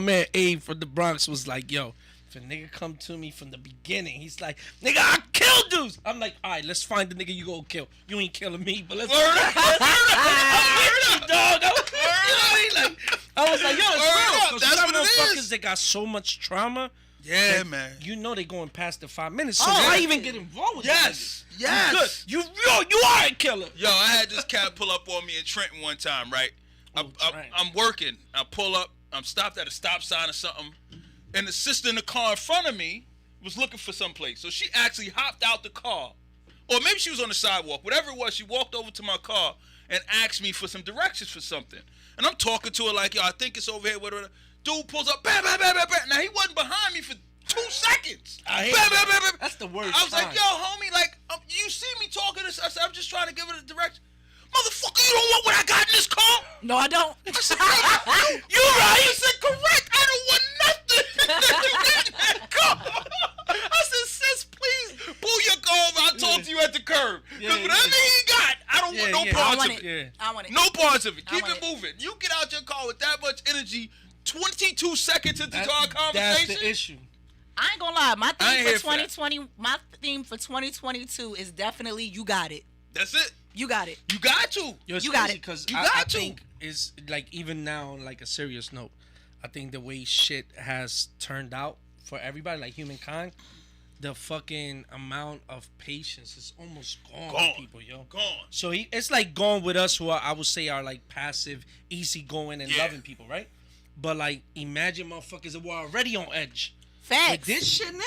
man Abe from the Bronx was like, yo, if a nigga come to me from the beginning, he's like, nigga, I kill dudes. I'm like, all right, let's find the nigga you gonna kill. You ain't killing me, but let's. Word up. I'm with you, dog. You know what I mean? Like, I was like, yo, it's Word real. up. 'Cause That's you got what it motherfuckers is. that got so much trauma. Yeah, that man. You know they going past the 5 minutes. So Oh, why yeah. even get involved with Yes, that? yes. You are a killer. Yo, I had this cat pull up on me in Trenton one time, right? Trenton. I'm working. I pull up. I'm stopped at a stop sign or something, and the sister in the car in front of me was looking for someplace. So she actually hopped out the car, or maybe she was on the sidewalk. Whatever it was, she walked over to my car and asked me for some directions for something. And I'm talking to her like, yo, I think it's over here. Whatever. Dude pulls up, bam, bam, bam, bam, bam. Now he wasn't behind me for 2 seconds. I hate Bam, that. bam, bam, bam. That's the worst I was like, time. yo, homie, like, you see me talking to. I said, I'm just trying to give her the direction. Motherfucker, you don't want what I got in this car? No, I don't. I said, you right? I said, correct. I don't want nothing that you get in that car. I said, sis, please pull your car over. I'll talk to you at the curb. Because Yeah, whatever yeah. he got, I don't want no Yeah, I parts want of it. it. Yeah. I want it. No parts of it. I Keep want it it. moving. You get out your car with that much energy, 22 seconds into our That's conversation. the issue. I ain't gonna lie. My I ain't theme here for for that. 2020, my theme for 2022 is definitely you got it. That's it. You got it. You got to. Yo, it's You got crazy it. because You I got to. think is like even now on like a serious note, I think the way shit has turned out for everybody, like humankind, the fucking amount of patience is almost gone, Gone. with people, yo. Gone. So it's like gone with us who are, I would say are like passive, easygoing and Yeah. loving people, right? But like imagine motherfuckers that were already on edge. With Facts. this shit now,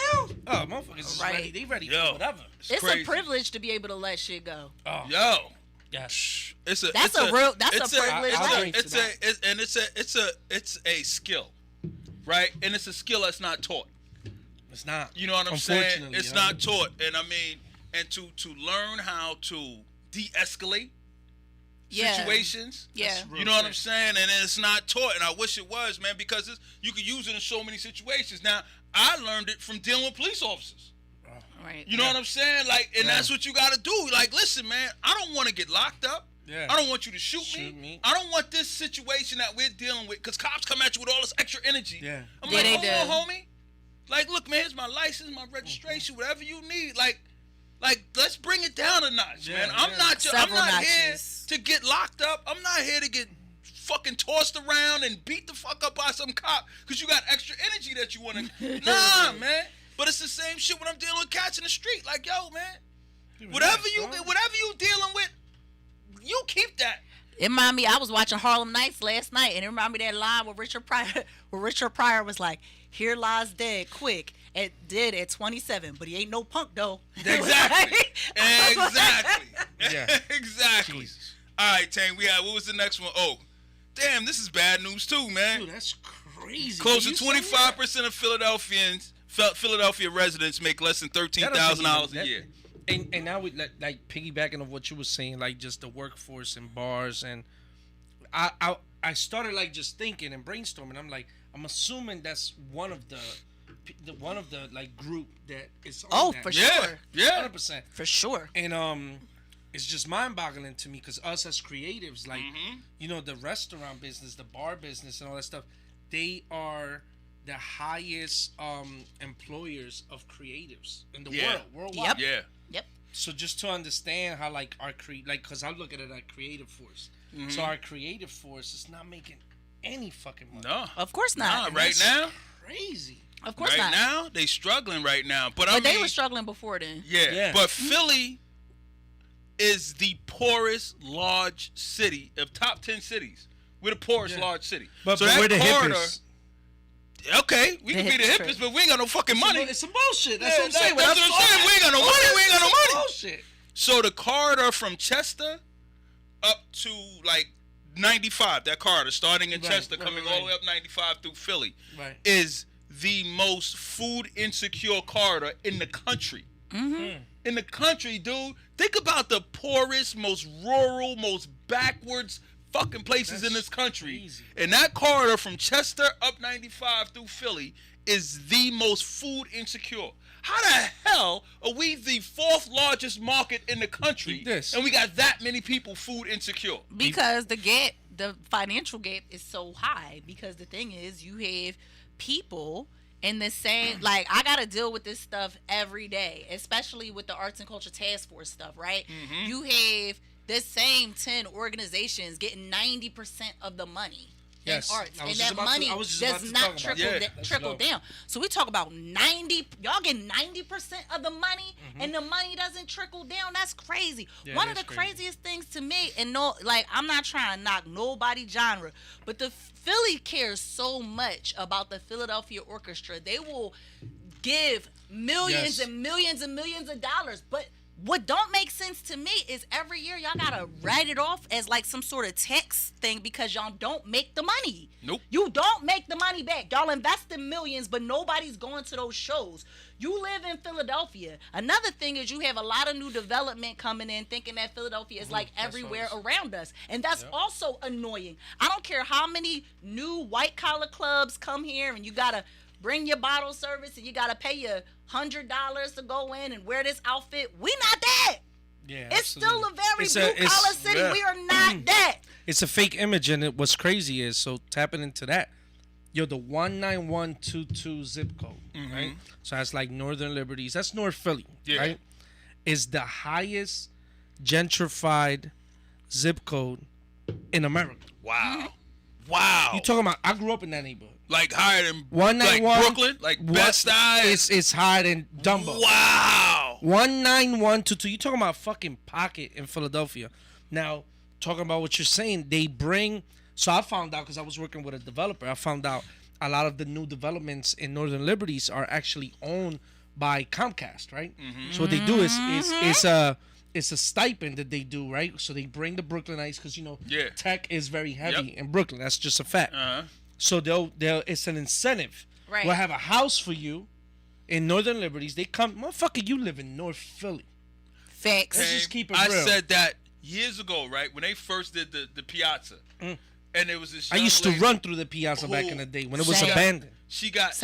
oh motherfuckers is Right. ready. They ready Yo. for whatever. It's crazy. a privilege to be able to let shit go. Oh, Yo. yes. It's a. That's it's a real- that's a it's privilege, It's right? a. It's a. And it's a skill, right? And it's a skill that's not taught. It's not. You know what I'm saying? Unfortunately, It's yo. not taught, and I mean, and to learn how to de-escalate Yeah. situations. Yeah. That's real You know what shit. I'm saying? And it's not taught, and I wish it was, man, because you could use it in so many situations. Now, I learned it from dealing with police officers. Right. You know what I'm saying? Like, and Yeah. that's what you got to do. Like, listen, man, I don't want to get locked up. Yeah. I don't want you to shoot Shoot me. me. I don't want this situation that we're dealing with, because cops come at you with all this extra energy. Yeah. I'm Yeah, like, they hold do. on, homie. Like, look, man, here's my license, my registration, whatever you need. Like, let's bring it down a notch, Yeah, man. I'm yeah. not Several here notches. to get locked up. I'm not here to get fucking tossed around and beat the fuck up by some cop because you got extra energy that you want to. Nah, man. But it's the same shit when I'm dealing with cats in the street. Like, yo, man, whatever you dealing with, you keep that. It remind me, I was watching Harlem Nights last night, and it reminded me that line where Richard Pryor was like, "Here lies dead, quick." It did at 27, but he ain't no punk though. Exactly. Exactly. Yeah. Exactly. Jesus. All right, Tang. What was the next one? Oh, damn, this is bad news too, man. Dude, that's crazy. Close Can to you say that? 25% of Philadelphia residents make less than $13,000 a year. And now we like piggybacking of what you were saying, like just the workforce and bars, and I started like just thinking and brainstorming. I'm like, I'm assuming that's one of the like group that is on Oh, that. for Yeah, sure. yeah. 100%. For sure. And it's just mind-boggling to me because us as creatives, like Mm-hmm. you know, the restaurant business, the bar business, and all that stuff, they are the highest employers of creatives in the Yeah. world, worldwide. Yeah. Yep. So just to understand how like our because I look at it like creative force. So our creative force is not making any fucking money. No. Of course not. Nah, right now. Crazy. Of course Right not. now, they struggling right now. But I mean, they were struggling before then. Yeah. But Philly is the poorest large city of top 10 cities. We're the poorest large city. But that we're the corridor, hippest. Okay, we can be the hippest, but we ain't got no fucking money. It's some bullshit. That's what I'm saying. That's what I'm saying. We ain't got no money. We ain't got no money. Bullshit. So the corridor from Chester up to like 95, that corridor starting in Chester, coming all the way up 95 through Philly, is the most food insecure corridor in the country. In the country, dude. Think about the poorest, most rural, most backwards fucking places in this country. Crazy. And that corridor from Chester up 95 through Philly is the most food insecure. How the hell are we the fourth largest market in the country and we got that many people food insecure? Because the financial gap is so high. Because the thing is, you have people in the same, like, I got to deal with this stuff every day, especially with the Arts and Culture Task Force stuff, right? You have the same 10 organizations getting 90% of the money in arts. And that money does not trickle down. So we talk about 90, y'all get 90% of the money and the money doesn't trickle down. That's crazy. One of the craziest things to me, and I'm not trying to knock nobody genre, but the Philly cares so much about the Philadelphia Orchestra. They will give millions and millions and millions of dollars, but what don't make sense to me is every year y'all gotta write it off as like some sort of tax thing because y'all don't make the money. Nope. You don't make the money back. Y'all invest in millions, but nobody's going to those shows. You live in Philadelphia. Another thing is you have a lot of new development coming in thinking that Philadelphia is like everywhere around us. And that's also annoying. I don't care how many new white collar clubs come here and you gotta bring your bottle service and you gotta pay your $100 to go in and wear this outfit. We not that. Yeah, it's still a very blue collar city. We are not that. It's a fake image, and what's crazy is, so tapping into that, the 19122 zip code, right? So that's like Northern Liberties. That's North Philly, right? Is the highest gentrified zip code in America. Wow. Wow. You talking about? I grew up in that neighborhood. Like higher than 191, like Brooklyn, like Bed-Stuy. It's higher than Dumbo. Wow. 19122. You talking about fucking pocket in Philadelphia? Now, talking about what you're saying, they bring. So I found out because I was working with a developer. I found out a lot of the new developments in Northern Liberties are actually owned by Comcast, right? So what they do is it's a stipend that they do, right? So they bring the Brooklynites because tech is very heavy in Brooklyn. That's just a fact. So they'll it's an incentive. Right. We'll have a house for you in Northern Liberties. They come, motherfucker, you live in North Philly. Facts. Let's just keep it I real. said that years ago, right? When they first did the Piazza. And it was this I used to run through the Piazza back in the day when it was abandoned. She got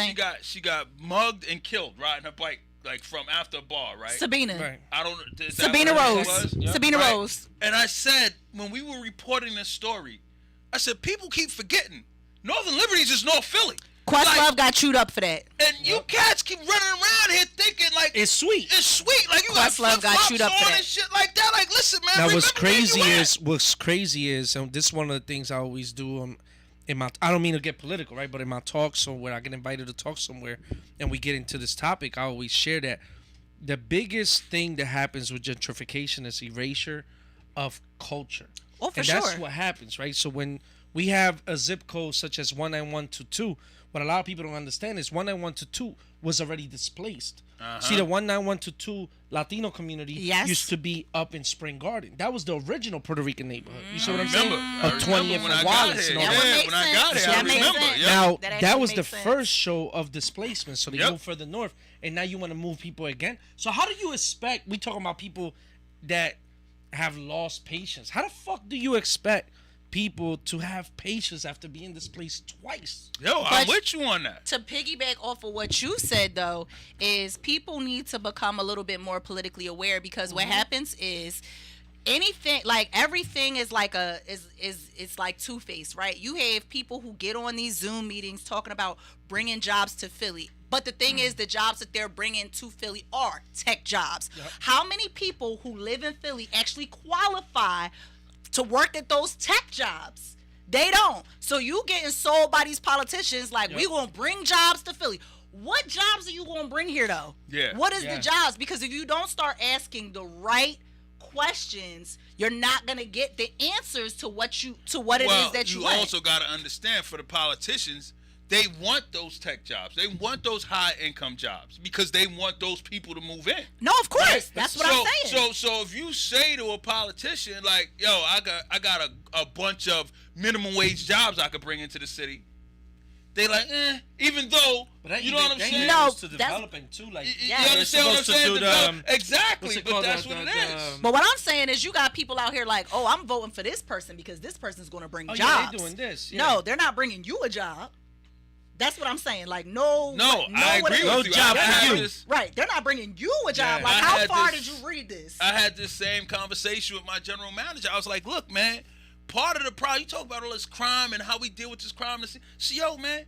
mugged and killed riding her bike like from after a bar, right? Sabina. Right. I don't know. Sabina Rose. Sabina Rose. And I said when we were reporting this story, I said people keep forgetting Northern Liberties is North Philly. Questlove got chewed up for that. And you cats keep running around here thinking like it's sweet. It's sweet. Like you Questlove got chewed up for that. And shit like that. Like listen, man. Now what's crazy is, and this is one of the things I always do in my, I don't mean to get political, right? But in my talks or where I get invited to talk somewhere and we get into this topic, I always share that the biggest thing that happens with gentrification is erasure of culture. Oh, for and sure. that's what happens, right? So when we have a zip code such as 19122, what a lot of people don't understand is 19122 was already displaced. See, the 19122 Latino community used to be up in Spring Garden. That was the original Puerto Rican neighborhood. You see what I'm saying? Of 20th and Wallace. And all that. When I got here, I remember. Now, that was the first show of displacement. So they go further north, and now you want to move people again. So how do you expect, we talking about people that have lost patience. How the fuck do you expect people to have patience after being displaced twice? Yo, I'm with you on that. To piggyback off of what you said, though, is people need to become a little bit more politically aware because what happens is anything, like everything is like it's like two-faced, right? You have people who get on these Zoom meetings talking about bringing jobs to Philly. But the thing is, the jobs that they're bringing to Philly are tech jobs. Yep. How many people who live in Philly actually qualify to work at those tech jobs? They don't. So you getting sold by these politicians like, we gonna bring jobs to Philly. What jobs are you gonna bring here though? Yeah. What is the jobs? Because if you don't start asking the right questions, you're not gonna get the answers to what it is that you want. You also gotta understand, for the politicians, they want those tech jobs. They want those high income jobs because they want those people to move in. No, of course. Right? That's what I'm saying. So if you say to a politician like, "Yo, I got a bunch of minimum wage jobs I could bring into the city," they like, even though, you know what I'm saying? No, to developing too. Like, you understand what I'm saying? Exactly, but that's what it is. But what I'm saying is, you got people out here like, oh, I'm voting for this person because this person's going to bring jobs. Yeah, they're doing this. Yeah. No, they're not bringing you a job. That's what I'm saying. Like, I agree with you. Job for you. Right. They're not bringing you a job. Like, how far did you read this? I had this same conversation with my general manager. I was like, look, man, part of the problem, you talk about all this crime and how we deal with this crime. See, yo, man,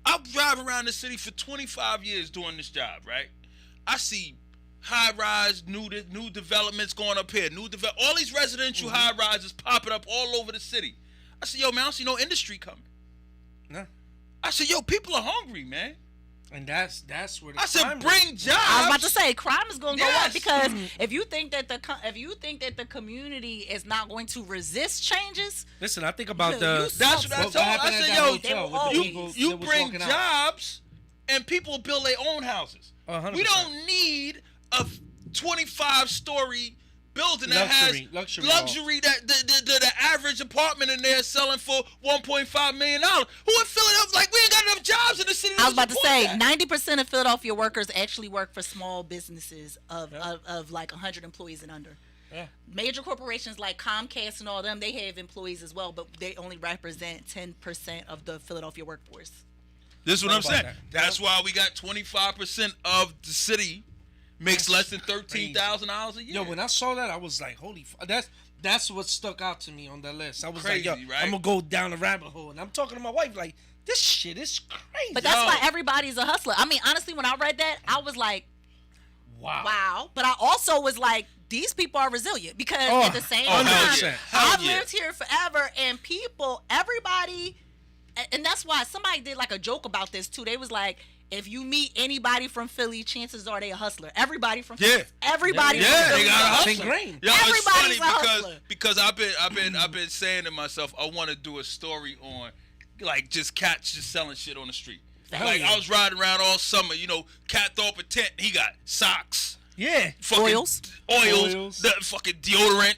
I drive around the city for 25 years doing this job, right? I see high-rise, new developments going up here, all these residential high-rises popping up all over the city. I said, yo, man, I don't see no industry coming. No. I said, yo, people are hungry, man. And that's where the I said, bring jobs. I was about to say, crime is going to go up because if you think that the community is not going to resist changes. Listen, I think about that's what I told. I said, yo, you bring jobs, and people build their own houses. 100%. We don't need a 25-story building that has luxury that the average apartment in there is selling for $1.5 million. Who in Philadelphia, like, we ain't got enough jobs in the city. I was about to say, 90% of Philadelphia workers actually work for small businesses of like 100 employees and under. Yeah. Major corporations like Comcast and all them, they have employees as well, but they only represent 10% of the Philadelphia workforce. This is what I'm saying. That's why we got 25% of the city makes less than $13,000 a year. Yo, when I saw that, I was like, holy that's what stuck out to me on that list. I was crazy, like, yo, right? I'm going to go down the rabbit hole. And I'm talking to my wife like, this shit is crazy. But that's why everybody's a hustler. I mean, honestly, when I read that, I was like, wow. But I also was like, these people are resilient because at the same time, I've lived here forever, and everybody, and that's why somebody did like a joke about this too. They was like, if you meet anybody from Philly, chances are they a hustler. Everybody from Philly. Everybody from Philly. They got a hustler. Yo, it's funny because I've been saying to myself, I want to do a story on like just cats just selling shit on the street. Like I was riding around all summer, cat throw up a tent, he got socks. Yeah. Oils, the fucking deodorant.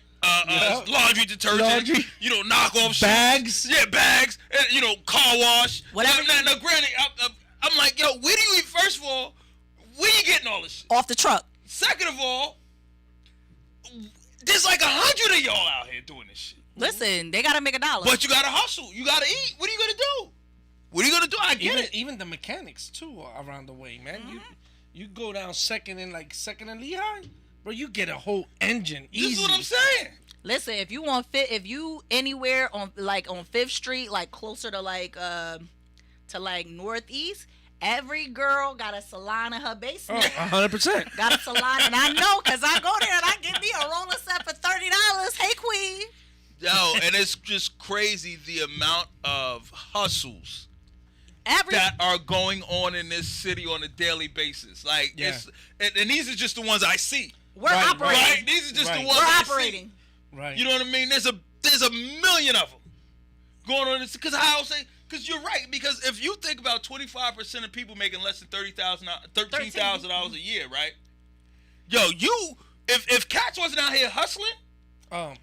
Laundry detergent, knockoff bags. Yeah, bags, and, car wash. Whatever. Now, granted, I'm like, yo, first of all, where you getting all this shit? Off the truck. Second of all, there's like 100 of y'all out here doing this shit. Listen, they gotta make $1. But you gotta hustle. You gotta eat. What are you gonna do? What are you gonna do? I get it. Even the mechanics too are around the way, man. Mm-hmm. You go down second and Lehigh, bro, you get a whole engine easy. This is what I'm saying. Listen, if you anywhere on 5th Street, like closer to Northeast, every girl got a salon in her basement. 100%. Got a salon, and I know because I go there and I get me a roller set for $30. Hey, queen. Yo, and it's just crazy the amount of hustles that are going on in this city on a daily basis. Like, and these are just the ones I see. We're operating. Right? These are just the ones we're operating. Right. You know what I mean? There's a million of them going on. Because because you're right. Because if you think about 25% of people making less than $13,000 a year, right? Yo, if cats wasn't out here hustling,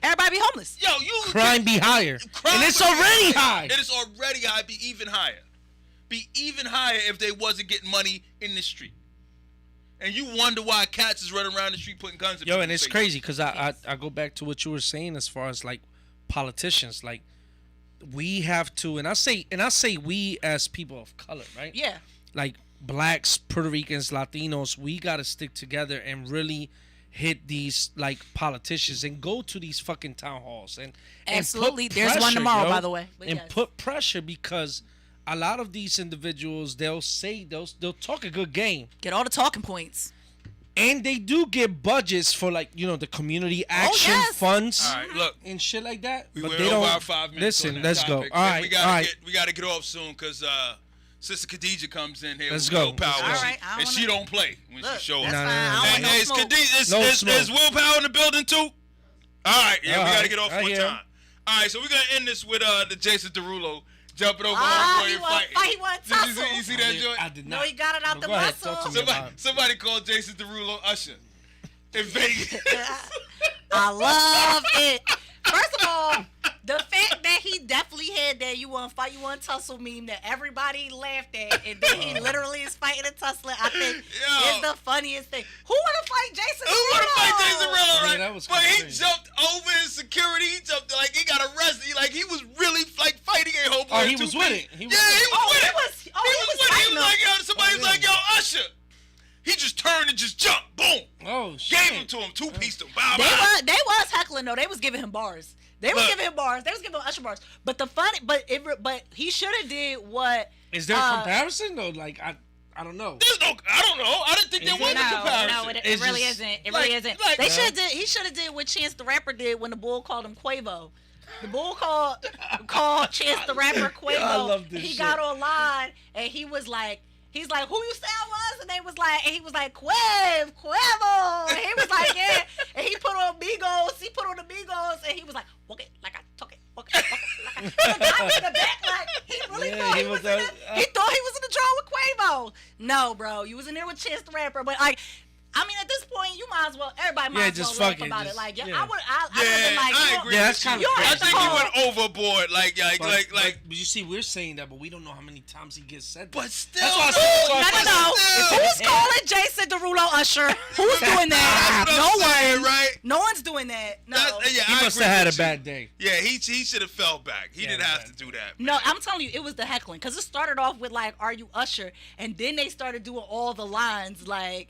everybody be homeless. Yo, crime be higher, and it's already high. It is already high. Be even higher. Be even higher if they wasn't getting money in the street. And you wonder why cats is running around the street putting guns in people's and it's faces. crazy because I go back to what you were saying as far as like politicians, like we have to, and I say we as people of color, right? Yeah. Like blacks, Puerto Ricans, Latinos, we got to stick together and really hit these like politicians and go to these fucking town halls and Absolutely. put There's one pressure, tomorrow, yo, by the way. But and yes. put pressure because a lot of these individuals they'll talk a good game. Get all the talking points. And they do get budgets for like the community action yes. funds, All right, look. and shit like that. We but went they over don't. our 5 minutes. Listen, on that let's go. topic. All And right, we gotta get off soon because Sister Khadija comes in here. Let's with go. Willpower, Let's go. All right, I and don't she wanna- don't play when Look, she show that's up. fine. No, I don't Hey, want no hey, smoke. is Willpower in the building too? All right, yeah, All we gotta right, get off I one hear time. him. All right, so we're gonna end this with the Jason Derulo jumping over Ah, homeboy he and wanna fighting. fight, he wanna Did tussle. you see that joint? I did No, not. he got it out But the go ahead, muscle. talk to me about it. Somebody called Jason Derulo Usher in Vegas. I love it. First of all, the fact that he definitely had that "you want to fight, you want to tussle" meme that everybody laughed at, and then he literally is fighting and tussling, I think is the funniest thing. Who want to fight Jason Who Derulo? want to fight Jason Derulo, right? Yeah, that was but he crazy. jumped over in security. He jumped like he got arrested. He was really like fighting a homeboy. Oh, he in was 2 with feet. it. He was Yeah, with he it. was Oh, with he it. was. Oh, He he was was with it. He fighting was like, him. yo, somebody was like, yo, Usher. He just turned and just jumped. Boom. Oh shit. Gave him to him. Two-pieced him. Bow, They bow. was heckling though. They was giving him bars. They was Look. giving him bars. They was giving him Usher bars. But the funny, but he should have did what. Is there a comparison though? Like I don't know. There's no, I don't know. I didn't think there was a comparison. No, it It's really just- isn't. It like- really isn't. like- They Yeah. should have did. He should have did what Chance the Rapper did when the Bull called him Quavo. The Bull called Chance the Rapper Quavo. I love this He shit. got online and he was like. He's like, who you say I was? And they was like, and he was like, Quavo. And he was like, yeah. And he put on Migos. He put on the Migos, and he was like, walk it like I talk it, walk it, walk it like I. The guy was in the back, like he really Yeah, thought he he was was in he thought he was in the draw with Quavo. No, bro, you was in there with Chance the Rapper, but like. I mean, at this point, you might as well. Everybody might Yeah, as well just laugh fuck it, about just- it. Like, yeah, yeah. I would have been like, I you agree. Yeah, with that's you. kinda I crazy. think he went overboard. But you see, we're saying that, but we don't know how many times he gets said that. But still, That's why I though, said- No. Still. Who's calling Jason Derulo Usher? Who's doing that? That's No what I'm saying, one. right? No one's doing that. No. Yeah, He I must agree have had a with you. bad day. Yeah, he should have fell back. He Yeah, didn't have bad. to do that. No, man. I'm telling you, it was the heckling. Because it started off with, like, are you Usher? And then they started doing all the lines, like,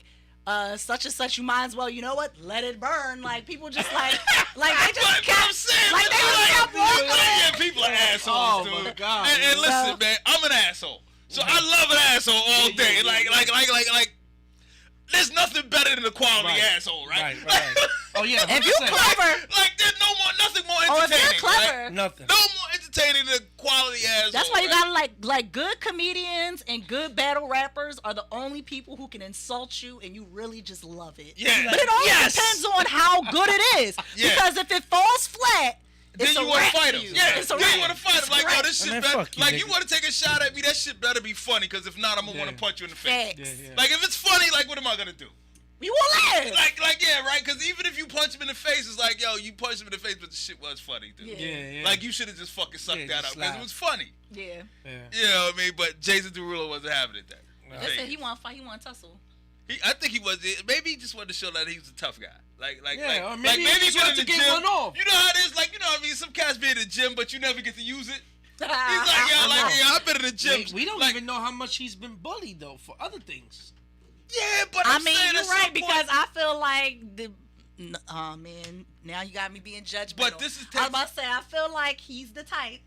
such and such, you might as well, you know what? Let it burn. Like, people just, like they just But I'm kept, saying, like, they just kept walking. yeah, people are assholes, Oh, dude. my God. And listen, So- man, I'm an asshole. So I love an asshole all Yeah, day. yeah, Like, there's nothing better than a quality Right. asshole, right? Right. Oh yeah. If you 100%. clever, Like, there's nothing more oh, if entertaining. you're clever, right? Nothing. No more entertaining than quality asshole. that's why you right? gotta like good comedians and good battle rappers are the only people who can insult you and you really just love it. Yeah. But it all Yes. depends on how good it is. Yeah. Because if it falls flat, Then it's you a want wrap to fight for him. you. Yeah, It's a then wrap. you want to fight him. It's a Like, wrap. yo, this shit Man, better. fuck you, Like, nigga. you want to take a shot at me, that shit better be funny, because if not, I'm going to want to Yeah. punch you in the face. Facts. Yeah. Like, if it's funny, like, what am I going to do? You will laugh. Like, yeah, right? Because even if you punch him in the face, it's like, yo, you punched him in the face, but the shit was funny, dude. Yeah. Yeah. Like, you should have just fucking sucked Yeah, that just up, because it laugh. was funny. Yeah. Yeah. You know what I mean? But Jason Derulo wasn't having it then. Listen, he want to fight. He want to tussle. I think he was. Maybe he just wanted to show that he was a tough guy. Yeah, or like maybe he maybe just he been wanted in to the get gym. one off. You know how it is. Like, you know what I mean? Some cats be in the gym, but you never get to use it. He's like, I've been in the gym. We don't like, even know how much he's been bullied though for other things. Yeah, but I I'm mean, saying you're at right some because point, I feel like oh man, now you got me being judgmental. But this is I was about to say I feel like he's the type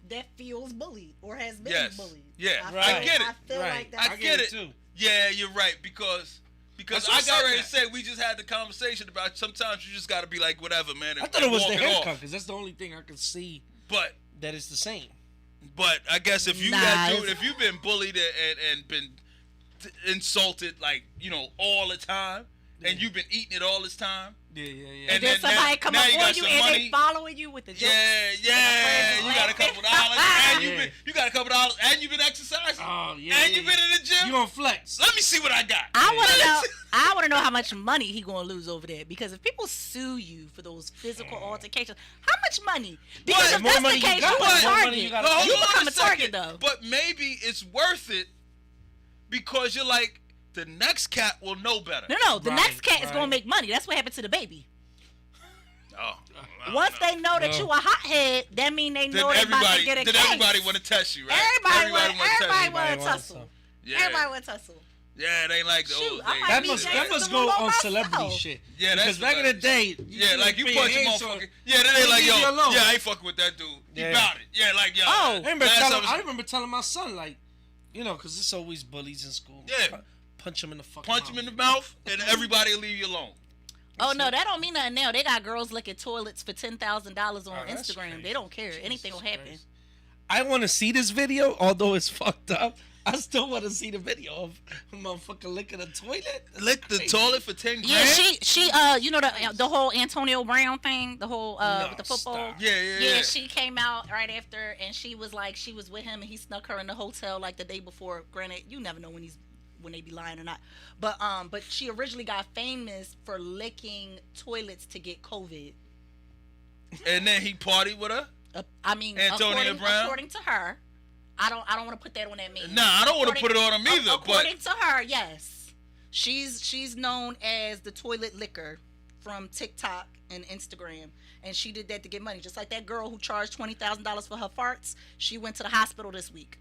that feels bullied or has been Yes. bullied. Yeah, I, I get it. I feel Right. like that's I get it. too. Yeah, you're right because That's I what got I'm ready to saying. say we just had the conversation about sometimes you just got to be like whatever, man. And, I thought it was the walk haircut off. because that's the only thing I could see But that is the same. I guess if you Nah, that dude, it's- if you've been bullied and been insulted like all the time, and you've been eating it all this time. Yeah. and And then then somebody come now up you on got you some and money. they following you with the jokes. Yeah, you got a couple dollars, and Yeah. you got a couple dollars, and you've been exercising, Oh yeah. and you've been in the gym. You gonna flex? Let me see what I got. I want to know how much money he gonna lose over there because if people sue you for those physical altercations, how much money? Because What? if The more that's money the you case, got, you the a more money target. you gotta But pay. You hold on become a a target second. though. But maybe it's worth it because you're like the next cat will know better. No, the Right, next cat is right. gonna make money. That's what happened to the baby. Oh, I Once don't know. they know that No. you a hothead, that mean they Then know they about to everybody, get a then case. everybody want to test you, right? Everybody wanna want test to you. wanna tussle. Yeah. Everybody want to tussle. Yeah, it ain't like the Shoot, old I days. might That be must Jason go Derulo on myself. celebrity shit. Yeah, that's because back in the day, like you put punch your a hands on- motherfucker. Yeah, then they like, leave yo, you alone. yeah, I ain't fucking with that dude. He Yeah. bout it. Yeah, like, yo. Oh. I remember telling my son, like, you know, because it's always bullies in school. Yeah. Punch him in the fucking punch mouth. him in the mouth, and everybody will leave you alone. Oh no, that don't mean nothing now. They got girls licking toilets for $10,000 on that's Instagram. crazy. They don't care. Anything will Jesus happen. Christ. I want to see this video, although it's fucked up. I still want to see the video of a motherfucker licking a toilet. Lick the toilet for 10 grand? Yeah, she you know the whole Antonio Brown thing, the whole No, with the football. stop. Yeah. She came out right after, and she was like, she was with him, and he snuck her in the hotel like the day before. Granted, you never know when they be lying or not, but she originally got famous for licking toilets to get COVID. And then he partied with her? I mean, Antonio Brown? according to her, I don't want to put that on that meme. Nah, I don't want to put it on him either. According to her, yes, she's known as the toilet licker from TikTok and Instagram, and she did that to get money. Just like that girl who charged $20,000 for her farts, she went to the hospital this week.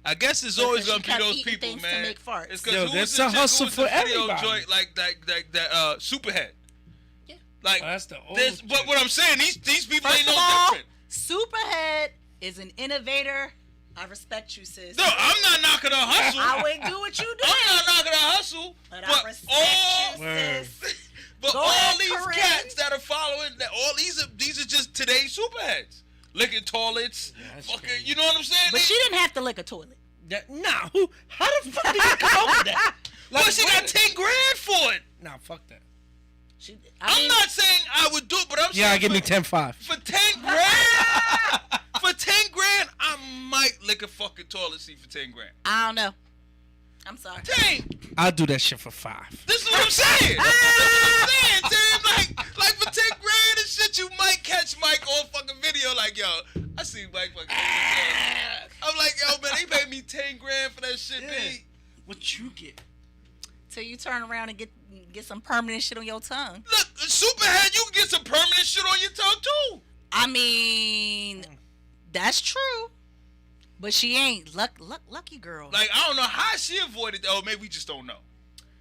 I guess there's always Because gonna she be kept those eating people, things man. to make farts. It's 'cause Yo, who that's was the a chick who hustle was for the video everybody. Joint, like that Superhead. Yeah. Like Oh, that's the old this, but chick. what I'm saying, these people First ain't of no all, different. Superhead is an innovator. I respect you, sis. No, I'm not knocking her hustle. I wouldn't do what you do. I'm not knocking her hustle. But I respect you, sis. But Go all ahead, these Corinne. cats that are following, that all these are just today's superheads. Licking toilets, that's fucking, crazy. you know what I'm saying? But she didn't have to lick a toilet. How the fuck did you come up with that? Well, she got 10 grand for it. Nah, fuck that. I'm not saying I would do it, but I'm saying Yeah, give me 10-5. for 10 grand. For 10 grand, I might lick a fucking toilet seat for 10 grand. I don't know. I'm sorry. Dang, I'll do that shit for 5. this is what I'm saying. This is what I'm saying, Tim. Like for 10 grand and shit, you might catch Mike on fucking video. Like, yo, I see Mike fucking. I'm like, yo, man, they paid me 10 grand for that shit, B. What you get? Till you turn around and get some permanent shit on your tongue. Look, Superhead, you can get some permanent shit on your tongue too. I mean, that's true. But she ain't lucky girl. Like, I don't know how she avoided that. Or maybe we just don't know.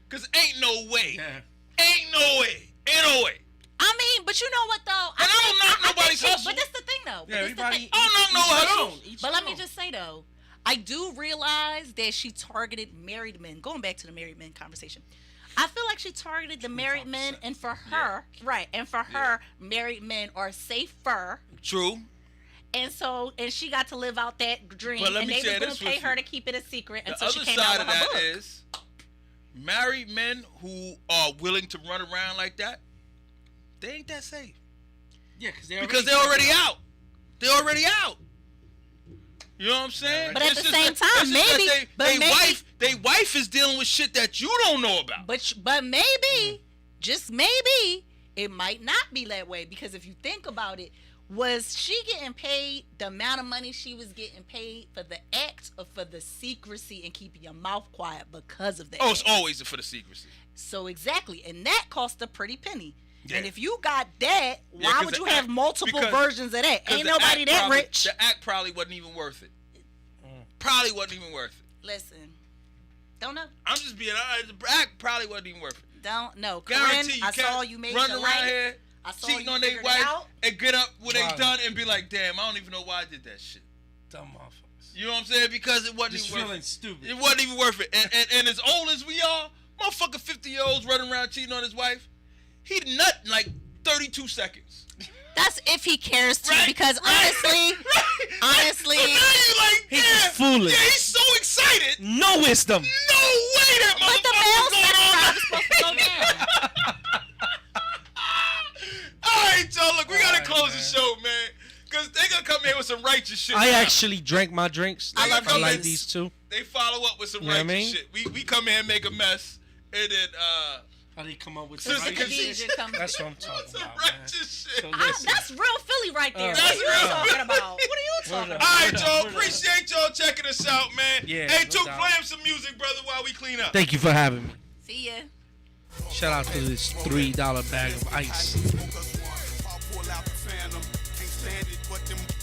Cause ain't no way. Yeah. Ain't no way. Ain't no way. I mean, but you know what though? And I don't knock nobody's hustle. But that's the thing though. Yeah, everybody. I don't know hustle. But let me just say though, I do realize that she targeted married men. Going back to the married men conversation, I feel like she targeted the married men, and for her, right, and for her, married men are safer. True. And she got to live out that dream, But let and me they share was going this to pay with her you. to keep it a secret The until other she came side out of with her that book. is married men who are willing to run around like that, they ain't that safe. Yeah, Because they're already out. They're already out. You know what I'm saying? But at It's the just same that- time, it's just maybe- that but they maybe- they wife is dealing with shit that you don't know about. But maybe, just maybe, it might not be that way, because if you think about it, was she getting paid the amount of money she was getting paid for the act or for the secrecy and keeping your mouth quiet because of that? Oh, it's always for the secrecy. So exactly, and that cost a pretty penny. Yeah. And if you got that, Yeah, why 'cause would the you have act- multiple because- versions of that? 'Cause Ain't the nobody act that probably- rich. The act probably wasn't even worth it. Probably wasn't even worth it. Listen, don't know. I'm just being honest. The act probably wasn't even worth it. Don't know. Corinne, Guarantee you I can't saw you made run your around light. here I saw cheating you on their figured it wife out. and get up when they Wow. done and be like, damn, I don't even know why I did that shit. Dumb motherfuckers. You know what I'm saying? Because it wasn't Just even worth feeling it. stupid. It wasn't even worth it. And as old as we are, motherfucker 50-year-olds running around cheating on his wife, he'd nut in like 32 seconds. That's if he cares to, Right, because right, honestly, So now you like, He's damn, just fooling. yeah, he's so excited. No wisdom. No way that but the motherfucker's male sex going drive on. is supposed to go down. All right, y'all, look, we gotta Alright, close the man. show, man. Because they gonna come here with some righteous shit. I now. actually drank my drinks. I love I like this. these two. They follow up with some You know what I righteous mean? shit. We come here and make a mess, and then How they come up with Sister some Khadijah righteous- comes- That's what I'm talking some about, man. righteous shit. So All listen. That's real Philly right there. That's What are you real talking Philly. about? What are you talking Word up. about? right, Word y'all. up, word up. Appreciate y'all checking us out, man. Yeah, Hey, no Took, doubt. play him some music, brother, while we clean up. Thank you for having me. See ya. Shout out to this $3 bag of ice.